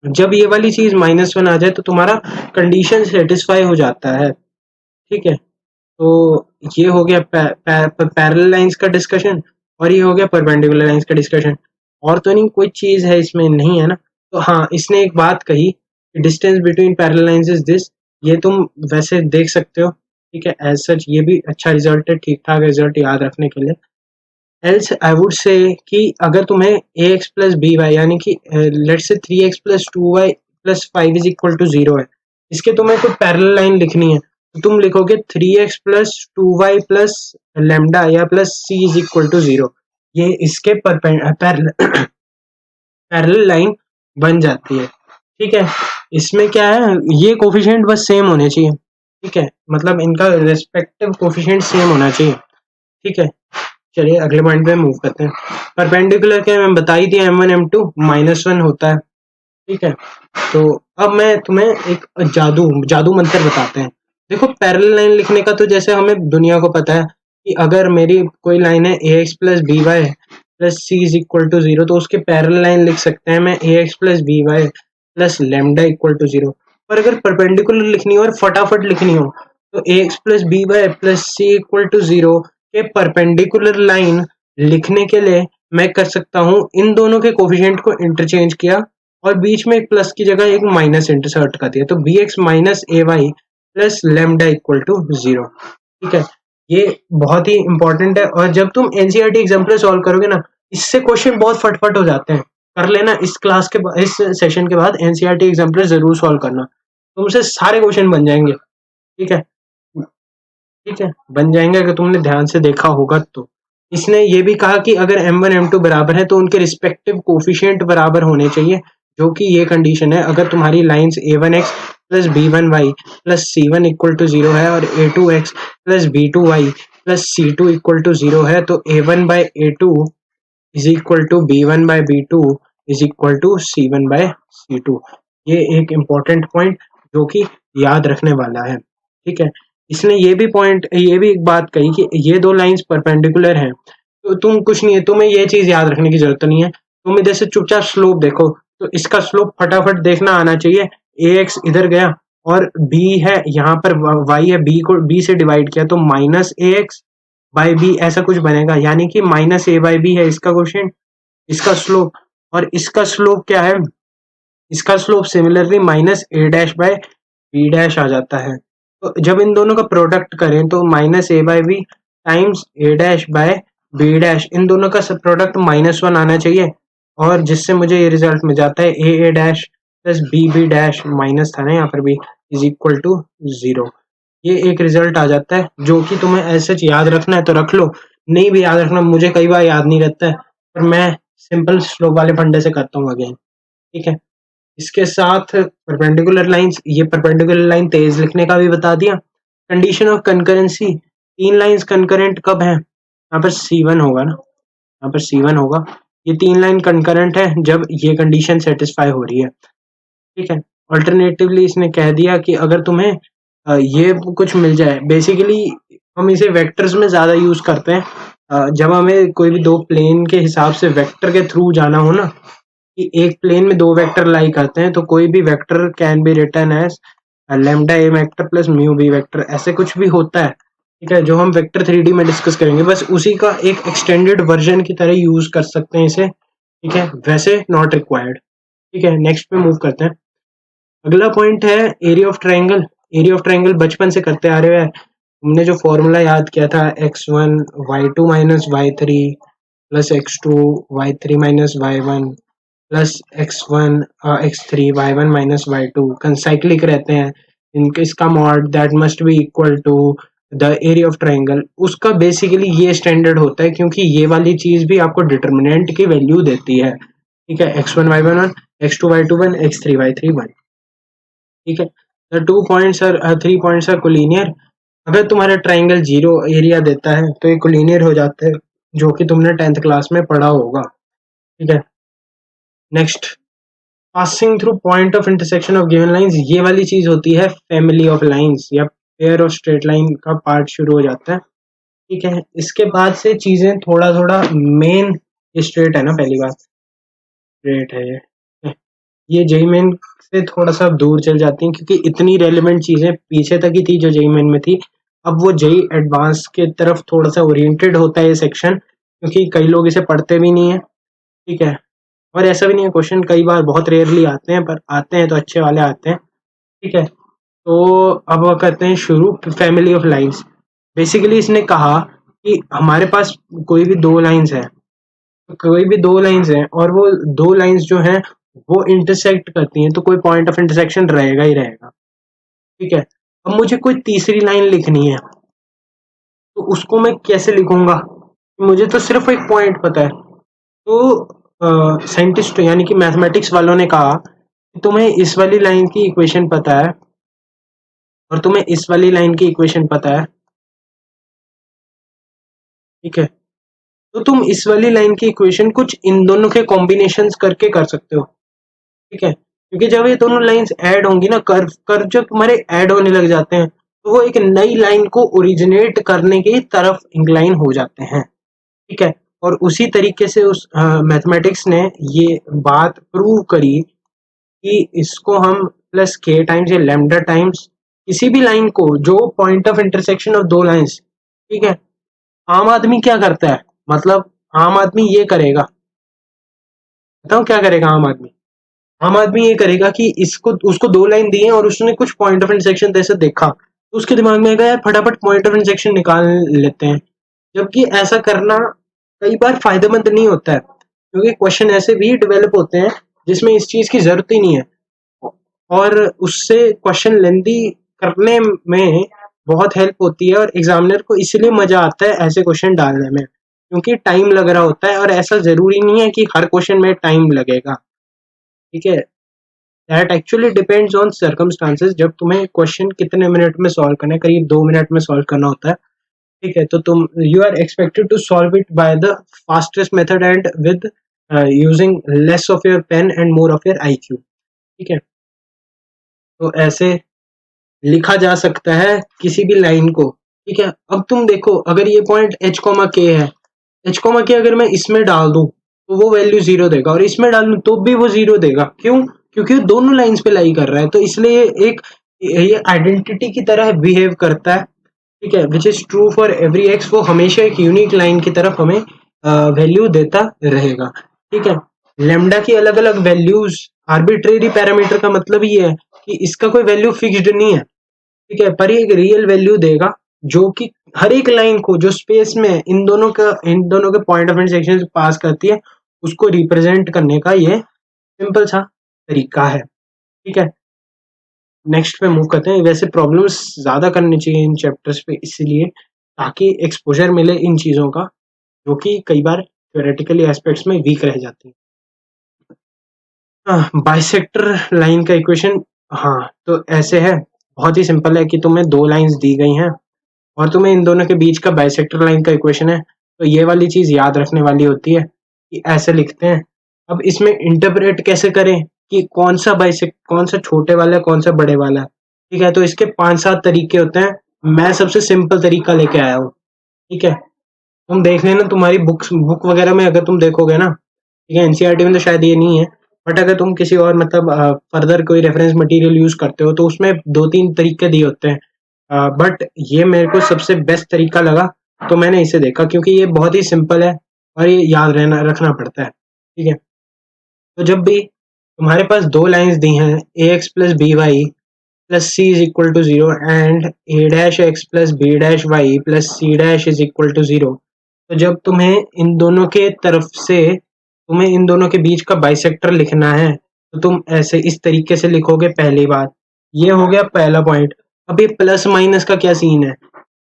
जब ये वाली चीज -1 आ जाए तो तुम्हारा कंडीशन सेटिस्फाई हो जाता है, ठीक है। तो ये हो गया पैरेलल लाइंस का डिस्कशन, और ये हो गया परपेंडिकुलर लाइंस का डिस्कशन। और तो नहीं कोई चीज है इसमें, नहीं है ना? तो हाँ, इसने एक बात कही, distance between parallel lines is this, ये तुम वैसे देख सकते हो, ठीक है, एज सच ये भी अच्छा रिजल्ट है, ठीक ठाक रिजल्ट याद रखने के लिए। एल्स आई वुड से कि अगर तुम्हें ax प्लस बी वाई, यानी कि let's say 3x plus 2y plus 5 is equal to zero है, इसके तुम्हें कोई पैरेलल लाइन लिखनी है, तो तुम लिखोगे 3x plus 2y plus lambda या plus c is equal to zero. ये इसके पैरेलल लाइन बन जाती है, ठीक है। इसमें क्या है, ये कोफिशिएंट बस सेम होने चाहिए, ठीक है, मतलब इनका रेस्पेक्टिव कोफिशिएंट सेम होना चाहिए, ठीक है। चलिए अगले पॉइंट पे मूव करते हैं। परपेंडिकुलर के मैं बता ही दिया, m1 m2 -1 होता है, ठीक है। तो अब मैं तुम्हें एक जादू मंत्र बताते हैं। देखो पैरेलल लाइन लिखने का तो जैसे हमें दुनिया को पता है कि अगर मेरी कोई लाइन है ax plus B Y plus C is equal to zero, तो उसके पैरेलल लाइन लिख सकते हैं मैं ax plus B Y plus lambda equal to zero. पर अगर परपेंडिकुलर लिखनी हो और फटाफट लिखनी हो, तो ax plus B Y plus C equal to zero के परपेंडिकुलर लाइन लिखने के लिए मैं कर सकता हूँ इन दोनों के कोफिशिएंट को इंटरचेंज किया और बीच में एक प्लस की जगह एक माइनस इंटरसर्ट कर दिया, तो B X minus A Y plus lambda equal to zero, ठीक है। ये बहुत ही इंपॉर्टेंट है, और जब तुम एनसीईआरटी एग्जाम्पल सॉल्व करोगे ना, इससे क्वेश्चन बहुत फटफट हो जाते हैं। कर लेना इस क्लास के इस सेशन के बाद एनसीईआरटी एग्जाम्पल जरूर सॉल्व करना, तुमसे सारे क्वेश्चन बन जाएंगे, ठीक है, ठीक है, बन जाएंगे अगर तुमने ध्यान से देखा होगा तो। इसने ये भी कहा कि अगर m1 m2 बराबर है तो उनके रिस्पेक्टिव कोफिशिएंट बराबर होने चाहिए, जो कि ये कंडीशन है अगर तुम्हारी lines a1x plus b1y plus c1 equal to zero है और a2x plus b2y plus c2 equal to zero है, तो a1 by a2 is equal to b1 by b2 is equal to c1 by c2। ये एक important point जो कि याद रखने वाला है, ठीक है। इसने ये भी एक बात कही कि ये दो लाइंस परपेंडिकुलर हैं, तो तुम कुछ नहीं है, तुम्हें ये चीज याद रखने की जरूरत नहीं है, तुम इधर से चुपचाप स्लोप देखो, तो इसका स्लोप फटाफट देखना आना चाहिए। ax इधर गया और b है यहाँ पर, y है, b को b से डिवाइड किया तो माइनस ax बाई बी ऐसा कुछ बनेगा, यानी कि माइनस a बाई बी है इसका क्वेश्चन, इसका स्लोप। और इसका स्लोप क्या है, इसका slope similarly minus a dash by b dash आ जाता है। तो जब इन दोनों का प्रोडक्ट करें तो minus a by b times a dash by b dash, इन दोनों का सब प्रोडक्ट -1 आना चाहिए, और जिससे मुझे ये रिजल्ट मिल जाता है a dash plus b b dash, minus था ना यहाँ पर भी, इज इक्वल टू जीरो। ये एक रिजल्ट आ जाता है जो कि तुम्हें ऐसे याद रखना है तो रख लो, नहीं भी याद रखना, मुझे कई बार याद नहीं रहता है, पर मैं सिंपल स्लोप वाले फंडे से करता हूँ अगेन। ठीक है, इसके साथ परपेंडिकुलर लाइंस, ये परपेंडिकुलर लाइन तेज लिखने का भी बता दिया। कंडीशन ऑफ कंकरेंसी, तीन लाइंस कंकरेंट कब है, यहाँ पर C1 होगा ना, यहाँ पर C1 होगा, ये तीन लाइन कंकरेंट है जब ये कंडीशन सेटिस्फाई हो रही है। ठीक है, ऑल्टरनेटिवली इसने कह दिया कि अगर तुम्हें ये कुछ मिल जाए, बेसिकली हम इसे वेक्टर्स में ज़्यादा यूज़ करते हैं जब हमें कोई भी दो प्लेन के हिसाब से वेक्टर के थ्रू जाना हो ना, कि एक प्लेन में दो वेक्टर लाई करते हैं, तो कोई भी vector can be written as lambda A vector plus mu B vector, ऐसे कुछ भी होता है। ठीक है, जो हम वेक्टर 3D में डिस्कस करेंगे, बस उसी का एक एक्सटेंडेड वर्जन की तरह यूज कर सकते हैं इसे। ठीक है, वैसे नॉट रिक्वायर्ड। ठीक है, नेक्स्ट पे मूव करते हैं। अगला पॉइंट है area of triangle. Area of triangle बचपन से करते आ रहे हैं, हमने जो फॉर्मूला याद किया था x1 y2 minus y3 plus x2 y3 minus y1 plus x1 x3 y1 minus y2 concyclic रहते हैं, इसका mod that must be equal to the area of triangle, उसका बेसिकली ये स्टैंडर्ड होता है क्योंकि ये वाली चीज भी आपको डिटर्मिनेंट की वैल्यू देती है। ठीक है, x1 y1 1, x2 y2 1, x3 y3 1। ठीक है, the 2 points are 3 points are collinear. अगर तुम्हारा ट्रायंगल जीरो एरिया देता है तो ये कोलिनियर हो जाता है, जो कि तुमने 10th क्लास में पढ़ा होगा। ठीक है, next, passing through point of intersection of given lines, ये वाली चीज होती है फैमिली ऑफ लाइंस या पेयर ऑफ स्ट्रेट लाइन का पार्ट शुरू हो जाता है। ठीक है, इसके बाद से चीजें थोड़ा थोड़ा मेन, स्ट्रेट है ना, पहली बात स्ट्रेट है ये जेई मेन से थोड़ा सा दूर चल जाती हैं क्योंकि इतनी रेलिवेंट चीजें पीछे तक ही थी जो जेई मेन में थी, अब वो जेई एडवांस के तरफ थोड़ा सा ओरिएंटेड होता है ये सेक्शन, क्योंकि कई लोग इसे पढ़ते भी नहीं है। ठीक है, और ऐसा भी नहीं है, क्वेश्चन कई बार बहुत रेयरली आते हैं, पर आते हैं तो अच्छे वाले आते हैं। ठीक है, तो अब करते हैं शुरू फैमिली ऑफ लाइंस। बेसिकली इसने कहा कि हमारे पास कोई भी दो लाइंस है, कोई भी दो लाइंस हैं और वो दो लाइंस जो हैं वो इंटरसेक्ट करती हैं, तो कोई पॉइंट ऑफ इंटरसेक्शन रहेगा ही रहेगा। ठीक है, अब मुझे कोई तीसरी लाइन लिखनी है तो उसको मैं कैसे लिखूंगा, मुझे तो सिर्फ एक पॉइंट पता है। तो साइंटिस्ट यानी कि मैथमेटिक्स वालों ने कहा कि तुम्हें इस वाली लाइन की इक्वेशन पता है और तुम्हें इस वाली लाइन की इक्वेशन पता है। ठीक है, तो तुम इस वाली लाइन की इक्वेशन कुछ इन दोनों के कॉम्बिनेशंस करके कर सकते हो। ठीक है, क्योंकि जब ये दोनों लाइंस ऐड होंगी ना, कर्व कर्व जब तुम्हारे ऐड होने लग जाते हैं तो वो एक नई लाइन को ओरिजिनेट करने की तरफ इंक्लाइन हो जाते हैं। ठीक है, और उसी तरीके से उस मैथमेटिक्स ने ये बात प्रूव करी कि इसको हम प्लस के टाइम्स या लैम्डा टाइम्स किसी भी लाइन को जो पॉइंट ऑफ इंटरसेक्शन ऑफ दो लाइंस। ठीक है, आम आदमी क्या करता है, मतलब आम आदमी ये करेगा, बताओ क्या करेगा आम आदमी। आम आदमी ये करेगा कि इसको उसको दो लाइन दी है और उसने कुछ पॉइंट ऑफ इंटरसेक्शन जैसे देखा तो उसके दिमाग में आएगा यार फटाफट पॉइंट ऑफ इंटरसेक्शन निकाल लेते हैं, जबकि ऐसा करना कई बार फायदेमंद नहीं होता है क्योंकि क्वेश्चन ऐसे भी डेवलप होते हैं जिसमें इस चीज की जरूरत ही नहीं है और उससे क्वेश्चन लेंदी करने में बहुत हेल्प होती है और एग्जामिनर को इसलिए मजा आता है ऐसे क्वेश्चन डालने में क्योंकि टाइम लग रहा होता है और ऐसा जरूरी नहीं है कि हर क्वेश्चन में टाइम लगेगा। ठीक है, that actually depends on circumstances, जब तुम्हें क्वेश्चन कितने मिनट में सॉल्व करना है, करीब 2 मिनट में सॉल्व करना होता है। ठीक है, तो तुम you are expected to solve it by the fastest method and with using less of your pen and more of your IQ. ठीक है, तो ऐसे लिखा जा सकता है किसी भी लाइन को। ठीक है, अब तुम देखो अगर ये पॉइंट h कोमा k है, h कोमा k अगर मैं इसमें डाल दूं तो वो वैल्यू 0 देगा और इसमें डाल दूं तो भी वो 0 देगा। क्यों? क्योंकि वो दोनों लाइंस पे लाई कर रहा है, तो इसलिए एक ये आइडेंटिटी की तरह बिहेव करता है। ठीक है, which is true for every x, वो हमेशा एक यूनिक लाइन की तरफ हमें वैल्यू देता रहेगा। ठीक है, लेमडा की अलग अलग वैल्यूज, आर्बिट्रेरी पैरामीटर का मतलब ये है कि इसका कोई वैल्यू फिक्स्ड नहीं है। ठीक है, पर ये एक रियल वैल्यू देगा जो कि हर एक लाइन को जो स्पेस में इन दोनों के पॉइंट ऑफ इंटरसेक्शन पास करती है उसको रिप्रेजेंट करने का ये सिंपल सा तरीका है। ठीक है, नेक्स्ट पे मूव करते हैं। वैसे प्रॉब्लम्स ज़्यादा करनी चाहिए इन चैप्टर्स पे, इसीलिए ताकि एक्सपोजर मिले इन चीज़ों का, जो कि कई बार थ्योरेटिकली एस्पेक्ट्स में वीक रह जाती है। बाइसेक्टर लाइन का इक्वेशन, हाँ तो ऐसे है, बहुत ही सिंपल है कि तुम्हें दो लाइंस दी गई हैं और तुम्हें इन दोनों के बीच का बाइसेक्टर लाइन का इक्वेशन है, तो ये वाली चीज याद रखने वाली होती है कि ऐसे लिखते हैं। अब इसमें इंटरप्रेट कैसे करें कि कौन सा छोटे वाला है, कौन सा बड़े वाला है, ठीक है। तो इसके 5-7 तरीके होते हैं, मैं सबसे सिंपल तरीका लेके आया हूँ, ठीक है। तुम देख लेना तुम्हारी बुक वगैरह में, अगर तुम देखोगे ना, ठीक है, एनसीईआरटी में तो शायद ये नहीं है, बट अगर तुम किसी और मतलब फर्दर कोई रेफरेंस मटेरियल यूज करते हो तो उसमें 2-3 तरीके दिए होते हैं, बट ये मेरे को सबसे बेस्ट तरीका लगा, तो मैंने इसे देखा क्योंकि ये बहुत ही सिंपल है और ये याद रहना रखना पड़ता है, ठीक है। तो जब भी तुम्हारे पास दो लाइंस दी हैं, a x plus B Y plus C is equal to 0 and a dash x plus B dash y plus c dash is equal to 0, तो जब तुम्हें इन दोनों के तरफ से तुम्हें इन दोनों के बीच का बाइसेक्टर लिखना है, तो तुम ऐसे इस तरीके से लिखोगे। पहली बात ये हो गया पहला पॉइंट। अब ये प्लस माइनस का क्या सीन है,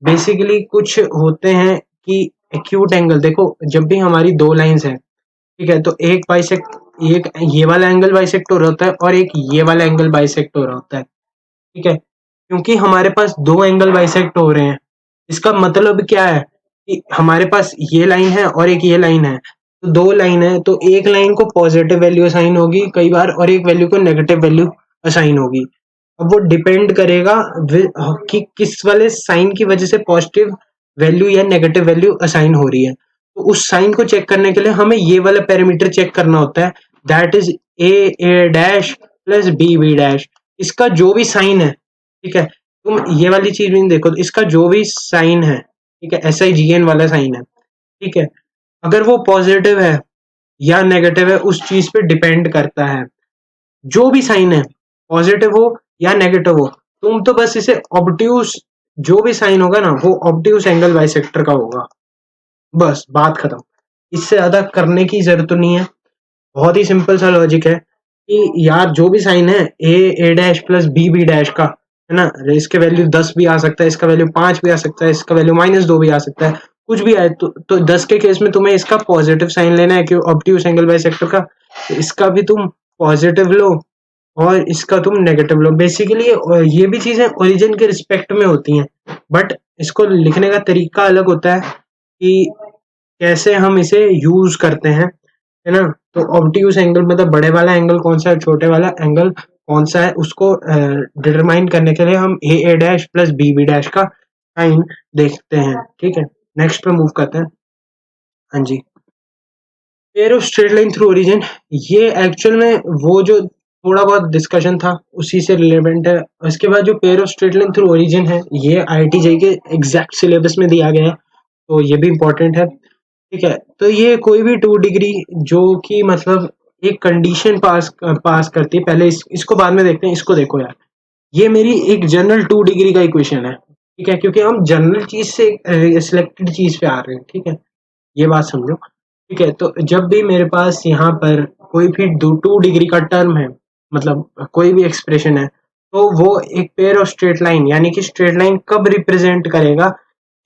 बेसिकली कुछ होते हैं कि एक्यूट एंगल, देखो जब भी हमारी दो लाइंस हैं, ठीक है, तो एक ये वाला एंगल बाइसेक्ट हो रहा होता है और एक ये वाला एंगल बाइसेक्ट हो रहा होता है, ठीक है। क्योंकि हमारे पास दो एंगल बाइसेक्ट हो रहे हैं, इसका मतलब क्या है कि हमारे पास ये लाइन है और एक ये लाइन है, तो दो लाइन है, तो एक लाइन को पॉजिटिव वैल्यू असाइन होगी कई बार और एक वैल्यू को नेगेटिव वैल्यू असाइन होगी। अब वो डिपेंड करेगा कि किस वाले साइन की वजह से पॉजिटिव वैल्यू या नेगेटिव वैल्यू असाइन हो रही है। तो उस साइन को चेक करने के लिए हमें ये वाला पैरामीटर चेक करना होता है, that is A dash plus B dash. इसका जो भी साइन है, ठीक है, तुम ये वाली चीज भी देखो, तो इसका जो भी साइन है, ठीक है, SIGN वाला साइन है, ठीक है, अगर वो पॉजिटिव है या नेगेटिव है उस चीज पे डिपेंड करता है। जो भी साइन है, पॉजिटिव हो या नेगेटिव हो, तुम तो बस इसे ऑब्ट्यूस, जो भी साइन होगा ना वो ऑब्ट्यूस एंगल बाइसेक्टर का होगा, बस बात खत्म। इससे ज्यादा करने की जरूरत तो नहीं है, बहुत ही सिंपल सा लॉजिक है कि यार जो भी साइन है a dash plus B dash का, है ना, इसके वैल्यू 10 भी आ सकता है, इसका वैल्यू 5 भी आ सकता है, इसका वैल्यू -2 भी आ सकता है, कुछ भी आए, तो 10 के केस में तुम्हें इसका पॉजिटिव साइन लेना है कि ऑब्ट्यूस एंगल बाइसेक्टर का, तो इसका भी तुम पॉजिटिव लो और इसका तुम नेगेटिव लो। बेसिकली ये भी चीजें ओरिजिन के रिस्पेक्ट में होती हैं, बट इसको लिखने का तरीका अलग होता है कि कैसे हम इसे यूज करते हैं, है ना। तो ऑब्ट्यूस एंगल मतलब बड़े वाला एंगल कौन सा है, छोटे वाला एंगल कौन सा है, उसको डिटरमाइन करने के लिए हम ए डैश प्लस बी डैश का साइन देखते हैं, ठीक है। नेक्स्ट पे मूव करते हैं। हाँ जी, pair of straight line through origin, ये एक्चुअल में वो जो थोड़ा बहुत डिस्कशन था उसी से रिलेवेंट है। इसके बाद जो pair of straight line through origin है, ये IIT के एग्जैक्ट सिलेबस में दिया गया है, तो ये भी इम्पोर्टेंट है, ठीक है। तो ये कोई भी 2 डिग्री जो कि मतलब एक कंडीशन पास करती है, पहले इसको बाद में देखते हैं। इसको देखो यार, ये मेरी एक जनरल 2 डिग्री का इक्वेशन है, ठीक है, क्योंकि हम जनरल चीज से सिलेक्टेड चीज पे आ रहे हैं, ठीक है, ये बात समझो, ठीक है। तो जब भी मेरे पास यहाँ पर कोई भी 2 डिग्री का टर्म है, मतलब कोई भी एक्सप्रेशन है, तो वो एक पेयर ऑफ स्ट्रेट लाइन, यानी कि स्ट्रेट लाइन कब रिप्रेजेंट करेगा,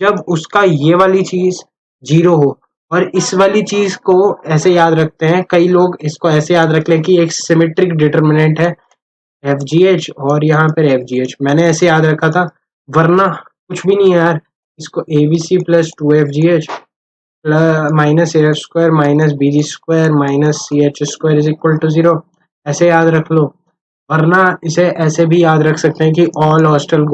जब उसका ये वाली चीज 0 हो। और इस वाली चीज को ऐसे याद रखते हैं कई लोग, इसको ऐसे याद रख लें कि एक सिमेट्रिक डिटर्मिनेंट है FGH और यहाँ पर FGH, मैंने ऐसे याद रखा था, वरना कुछ भी नहीं है यार। इसको ABC plus 2FGH minus AF square minus BG square minus CH square is equal to 0, ऐसे याद रख लो। वरना इसे ऐसे भी याद रख सकते हैं कि all hostel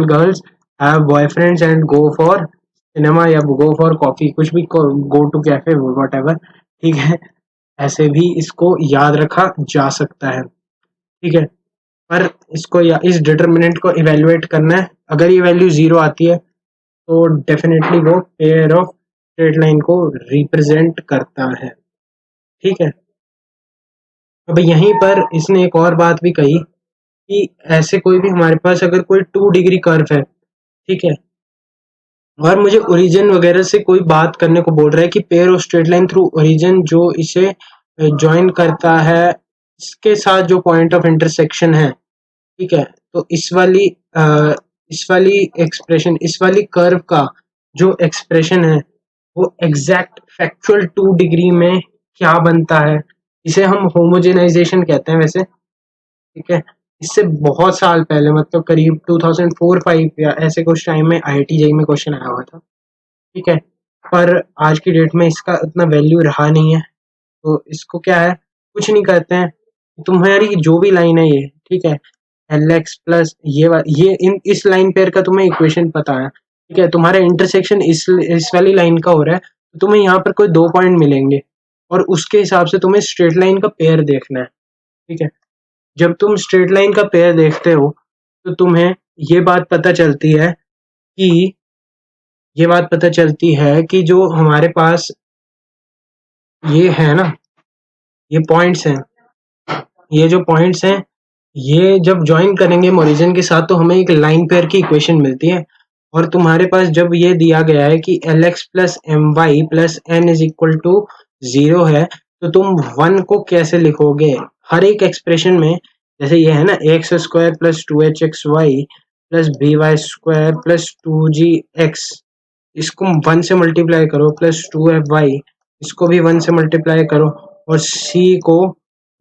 girls have boyfriends and go for cinema या गो फॉर कॉफी, कुछ भी, go to cafe whatever, ठीक है, ऐसे भी इसको याद रखा जा सकता है, ठीक है। पर इसको या इस डिटर्मिनेंट को इवेल्युएट करना है, अगर ये वैल्यू 0 आती है तो डेफिनेटली वो पेयर ऑफ स्ट्रेट लाइन को रिप्रेजेंट करता है, ठीक है। अब यहीं पर इसने एक और बात भी कही कि ऐसे कोई भी हमारे पास अगर कोई 2 डिग्री कर्व है, ठीक है, और मुझे ओरिजिन वगैरह से कोई बात करने को बोल रहा है कि pair of straight line through origin जो इसे ज्वाइन करता है इसके साथ जो पॉइंट ऑफ इंटरसेक्शन है, ठीक है, तो इस वाली एक्सप्रेशन, इस वाली कर्व का जो एक्सप्रेशन है वो एग्जैक्ट फैक्चुअल 2 डिग्री में क्या बनता है, इसे हम होमोजेनाइजेशन कहते हैं वैसे, ठीक है। इससे बहुत साल पहले, मतलब करीब 2004-5 या ऐसे कुछ टाइम में आईआईटी जेईई में क्वेश्चन आया हुआ था, ठीक है। पर आज की डेट में इसका उतना वैल्यू रहा नहीं है, तो इसको क्या है, कुछ नहीं कहते हैं, तुम्हारी जो भी लाइन है ये, ठीक है, एल एक्स प्लस ये इस लाइन पेयर का तुम्हें इक्वेशन पता है, ठीक है, तुम्हारा इंटरसेक्शन इस वाली लाइन का हो रहा है, तो तुम्हें यहाँ पर कोई 2 पॉइंट मिलेंगे और उसके हिसाब से तुम्हें स्ट्रेट लाइन का पेयर देखना है, ठीक है। जब तुम स्ट्रेट लाइन का पेयर देखते हो तो तुम्हें ये बात पता चलती है कि जो हमारे पास ये है ना, ये पॉइंट्स हैं, ये जो पॉइंट्स हैं ये जब ज्वाइन करेंगे ओरिजिन के साथ तो हमें एक लाइन पेयर की इक्वेशन मिलती है। और तुम्हारे पास जब ये दिया गया है कि L X plus M Y plus N is equal to 0 है, तो तुम 1 को कैसे लिखोगे हर एक एक्सप्रेशन में। जैसे ये है ना, X square plus 2h(x)y plus B Y square plus 2g(x), इसको 1 से मल्टीप्लाई करो, प्लस 2f(y), इसको भी 1 से मल्टीप्लाई करो, और c को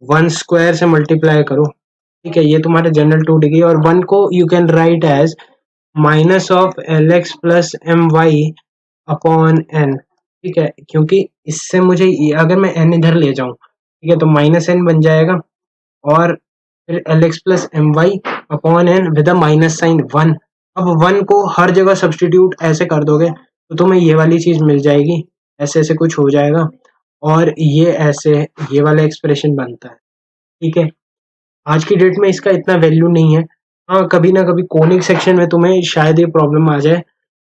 1 स्क्वायर से मल्टीप्लाई करो, ठीक है। ये तुम्हारा जनरल 2 डिग्री, और 1 को you can write as minus of L X plus M Y upon N, ठीक है, क्योंकि इससे मुझे अगर मैं n इधर ले जाऊं, ठीक है, तो माइनस n बन जाएगा, और फिर L X plus M Y upon N with a minus sign 1। अब 1 को हर जगह सब्सटीट्यूट ऐसे कर दोगे तो तुम्हें ये वाली चीज मिल जाएगी, ऐसे ऐसे कुछ हो जाएगा, और ये ऐसे ये वाला एक्सप्रेशन बनता है, ठीक है। आज की डेट में इसका इतना वैल्यू नहीं है, हाँ कभी ना कभी कोनिक सेक्शन में तुम्हें शायद ये प्रॉब्लम आ जाए,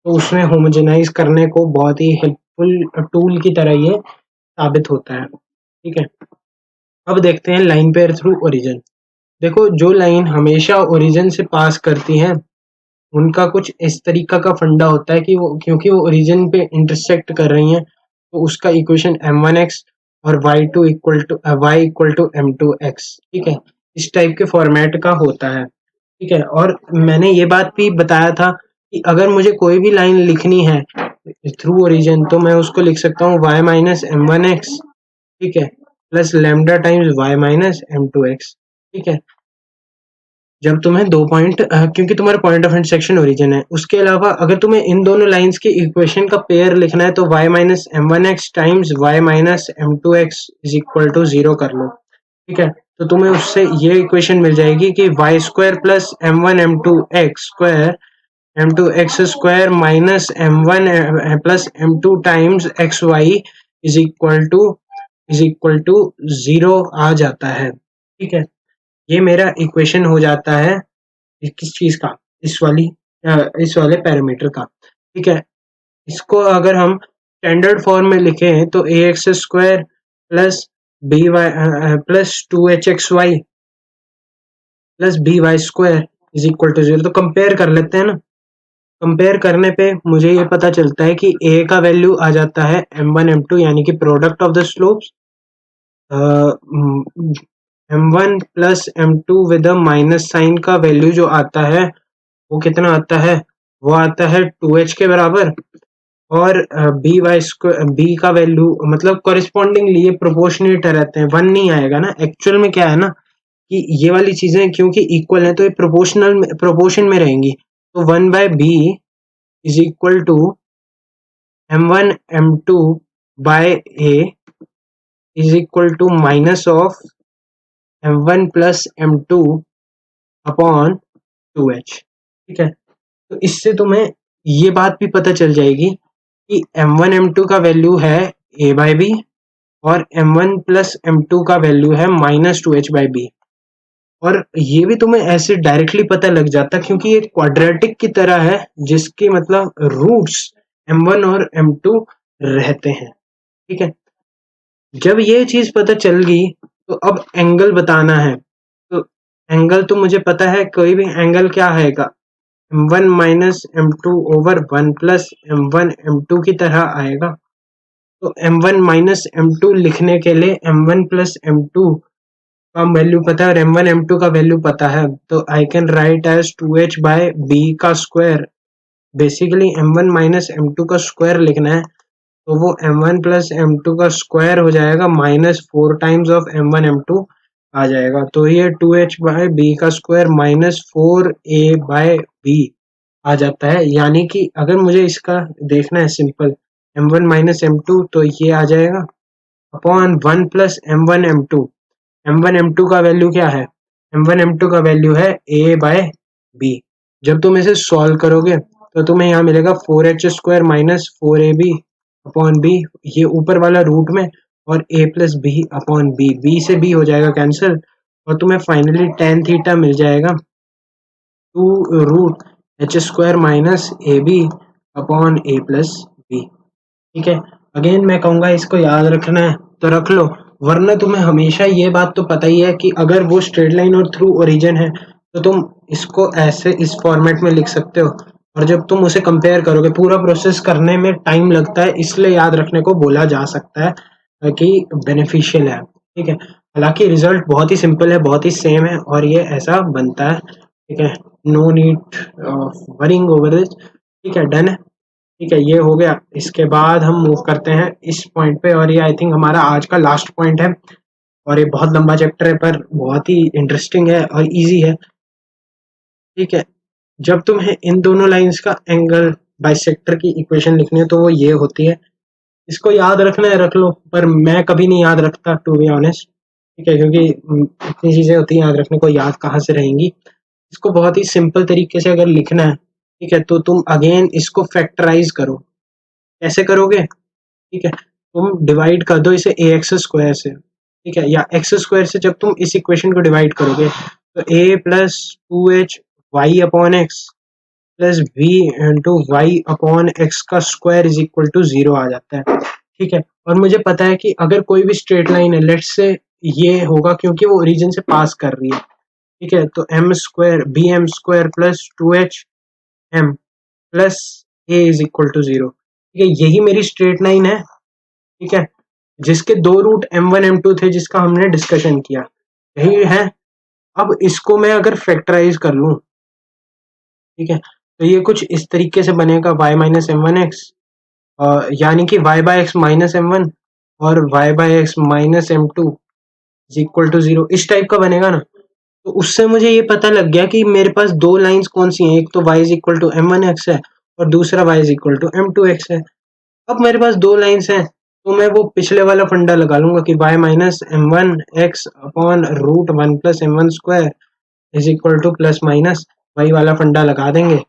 तो उसमें होमोजेनाइज करने को बहुत ही हेल्पफुल टूल की तरह ये साबित होता है, ठीक है। अब देखते हैं लाइन पेयर थ्रू ओरिजिन। देखो, जो लाइन हमेशा ओरिजिन से पास करती है उनका कुछ इस तरीका का फंडा होता है कि वो, क्योंकि वो ओरिजिन पे इंटरसेक्ट कर रही हैं, तो उसका इक्वेशन m1x और y2 इक्वल टू m2x, ठीक है, इस टाइप के फॉर्मेट का होता है, ठीक है। और मैंने ये बात भी बताया था कि अगर मुझे कोई भी लाइन लिखनी है थ्रू ओरिजिन तो मैं उसको लिख सकता हूँ y माइनस m1x, ठीक है, plus lambda times y minus m2x, ठीक है। जब तुम्हें 2 पॉइंट, क्योंकि तुम्हारा पॉइंट ऑफ इंटरसेक्शन ओरिजिन है, उसके अलावा अगर तुम्हें इन दोनों लाइंस के इक्वेशन का पेयर लिखना है तो y minus m1x times y minus m2x is equal to 0 कर लो, ठीक है। तो तुम्हें उससे ये इक्वेशन मिल जाएगी कि y square plus m1 m2x square m2x square minus m1 plus m2 times xy is equal to 0 आ जाता है, ठीक है। ये मेरा इक्वेशन हो जाता है किस चीज का, इस वाले पैरामीटर का, ठीक है। इसको अगर हम स्टैंडर्ड फॉर्म में लिखें तो a x square plus B Y plus 2h(x)y plus B Y square is equal to 0। तो कंपेयर कर लेते हैं ना, कंपेयर करने पे मुझे ये पता चलता है कि a का वैल्यू आ जाता है m1 m2, यानी कि product of the slopes, m1 plus m2 with a minus sign का वैल्यू जो आता है वो कितना आता है, वो आता है 2h के बराबर, और बी का वैल्यू मतलब कॉरिस्पॉन्डिंगली ये प्रोपोर्शनेट रहते हैं, 1 नहीं आएगा ना। एक्चुअल में क्या है ना कि ये वाली चीजें क्योंकि इक्वल है तो ये प्रोपोर्शन में रहेंगी, तो 1/b is equal to m1 m2 by a is equal to minus of m1 plus m2 upon 2h, ठीक है। तो इससे तुम्हें ये बात भी पता चल जाएगी कि m1 m2 का वैल्यू है a/b और m1 प्लस m2 का वैल्यू है माइनस 2h/b। और ये भी तुम्हें ऐसे डायरेक्टली पता लग जाता क्योंकि ये क्वाड्रेटिक की तरह है जिसके मतलब रूट्स m1 और m2 रहते हैं, ठीक है। जब ये चीज पता चल गई तो अब एंगल बताना है, तो एंगल तो मुझे पता है, कोई भी एंगल क्या आएगा, m1 minus m2 over 1 plus m1 m2 की तरह आएगा। तो m1 माइनस m2 लिखने के लिए m1 प्लस m2 हम वैल्यू पता है और m1 m2 का वैल्यू पता है, तो I can write as 2h by b का square. Basically m1 minus m2 का स्क्वायर लिखना है, तो वो m1 प्लस m2 का स्क्वायर हो जाएगा minus 4 times of m1 m2 आ जाएगा। तो ये 2h बाय b का square minus 4a by b आ जाता है। यानी कि अगर मुझे इसका देखना है सिंपल, m1 माइनस m2, तो ये आ जाएगा upon 1 plus m1 m2। m1 m2 का वैल्यू क्या है? m1 m2 का वैल्यू है a बाय b। जब तुम इसे सॉल्व करोगे तो तुम्हें यहाँ मिलेगा 4h square minus 4ab upon b, ये ऊपर वाला रूट में, और a plus b upon b से b हो जाएगा कैंसिल, और तुम्हें फाइनली tan थीटा मिल जाएगा 2 root h square minus ab upon a plus b। ठीक है, अगेन मैं कहूँगा इसको याद रखना है तो रख लो, वरना तुम्हें हमेशा ये बात तो पता ही है कि अगर वो स्ट्रेट लाइन और थ्रू ओरिजिन है तो तुम इसको ऐसे इस फॉर्मेट में लिख सकते हो, और जब तुम उसे कंपेयर करोगे पूरा प्रोसेस करने में टाइम लगता है, इसलिए याद रखने को बोला जा सकता है कि बेनिफिशियल है। ठीक है, हालांकि रिजल्ट बहुत ही सिंपल है, बहुत ही सेम है, और ये ऐसा बनता है। ठीक है, no need of worrying over this. ठीक है, डन है। ठीक है, ये हो गया। इसके बाद हम मूव करते हैं इस पॉइंट पे, और ये आई थिंक हमारा आज का लास्ट पॉइंट है, और ये बहुत लंबा चैप्टर है पर बहुत ही इंटरेस्टिंग है और इजी है। ठीक है, जब तुम्हें इन दोनों लाइंस का एंगल बाइसेक्टर की इक्वेशन लिखनी है तो वो ये होती है। इसको याद रखना है रख लो, पर मैं कभी नहीं याद रखता टू बी ऑनेस्ट। ठीक है, क्योंकि इतनी चीजें होती हैं याद रखने को, याद कहाँ से रहेंगी। इसको बहुत ही सिंपल तरीके से अगर लिखना है, ठीक है, तो तुम अगेन इसको फैक्टराइज करो। कैसे करोगे? ठीक है, तुम डिवाइड कर दो इसे ए एक्स स्क्वायर से। ठीक है, या एक्स स्क्वायर से जब तुम इस इक्वेशन को डिवाइड करोगे तो a plus 2h y upon x plus v into y upon x का स्क्वायर इज इक्वल टू 0 आ जाता है। ठीक है, और मुझे पता है कि अगर कोई भी स्ट्रेट लाइन है, लेट्स से ये होगा क्योंकि वो ओरिजिन से पास कर रही है। ठीक है, तो M square B M square plus 2h M plus A is equal to 0। ठीक है, यही मेरी स्ट्रेट लाइन है। ठीक है, जिसके दो रूट m1 m2 थे, जिसका हमने डिस्कशन किया, यही है। अब इसको मैं अगर फैक्टराइज कर लूं, ठीक है, तो ये कुछ इस तरीके से बनेगा y minus M one X, यानी कि y बाय एक्स माइनस एम वन और y बाय X minus M two is equal to 0, इस टाइप का बनेगा ना। तो उससे मुझे ये पता लग गया कि मेरे पास दो लाइंस कौन सी हैं, एक तो y is equal to M one X है और दूसरा y is equal to M two X है। अब मेरे पास दो लाइंस हैं, तो मैं वो पिछले वाला फंडा लगा लूंगा कि y minus M one X upon root 1 plus M one square is equal to plus minus, वही वाला फंडा लगा देंगे,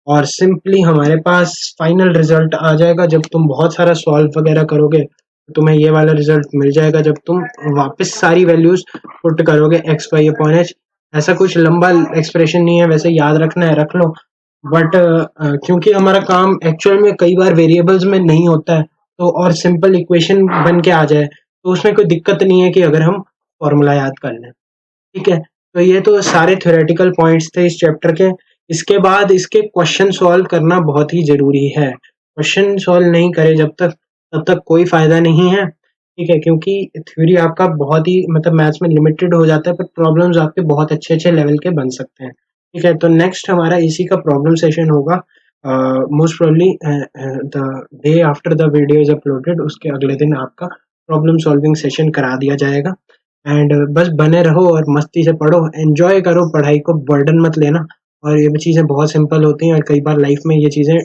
और सिंपली हमारे पास फाइनल रिजल्ट आ जाएगा। जब तुम बहुत सारा सॉल्व वगैरह करोगे तो तुम्हें ये वाला रिजल्ट मिल जाएगा जब तुम वापस सारी वैल्यूज पुट करोगे एक्स वाई अपॉन एच। ऐसा कुछ लंबा एक्सप्रेशन नहीं है, वैसे याद रखना है रख लो, बट क्योंकि हमारा काम एक्चुअल में कई बार वेरिएबल्स में नहीं होता है, तो और सिंपल इक्वेशन बन के आ जाए तो उसमें कोई दिक्कत नहीं है कि अगर हम फॉर्मूला याद कर लें। ठीक है, तो ये तो सारे थ्योरेटिकल पॉइंट्स थे इस चैप्टर के। इसके बाद इसके क्वेश्चन सॉल्व करना बहुत ही जरूरी है। क्वेश्चन सॉल्व नहीं करे जब तक, तब तक कोई फायदा नहीं है। ठीक है, क्योंकि थ्योरी आपका बहुत ही मतलब मैथ्स में लिमिटेड हो जाता है, पर प्रॉब्लम्स आपके बहुत अच्छे अच्छे लेवल के बन सकते हैं। ठीक है, तो नेक्स्ट हमारा इसी का प्रॉब्लम सेशन होगा, most probably the day after the video is uploaded, उसके अगले दिन आपका प्रॉब्लम सॉल्विंग सेशन करा दिया जाएगा। एंड बस बने रहो और मस्ती से पढ़ो, एंजॉय करो पढ़ाई को, बर्डन मत लेना। और ये भी चीज़ें बहुत सिंपल होती हैं, और कई बार लाइफ में ये चीज़ें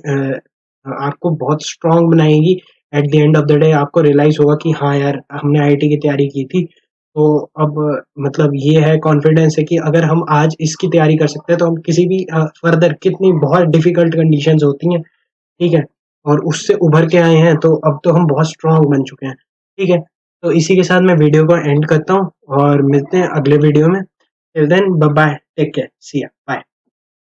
आपको बहुत स्ट्रांग बनाएंगी। At the end of the day आपको रियलाइज होगा कि हाँ यार, हमने आईटी की तैयारी की थी, तो अब मतलब ये है कॉन्फिडेंस है कि अगर हम आज इसकी तैयारी कर सकते हैं तो हम किसी भी फर्दर, कितनी बहुत डिफिकल्ट कंडीशंस होती हैं, ठीक है, और उससे उभर के आए हैं, तो अब तो हम बहुत स्ट्रांग बन चुके हैं। ठीक है, तो इसी के साथ मैं वीडियो को एंड करता हूँ और मिलते हैं अगले वीडियो में। Till then bye bye, take care, see ya, bye.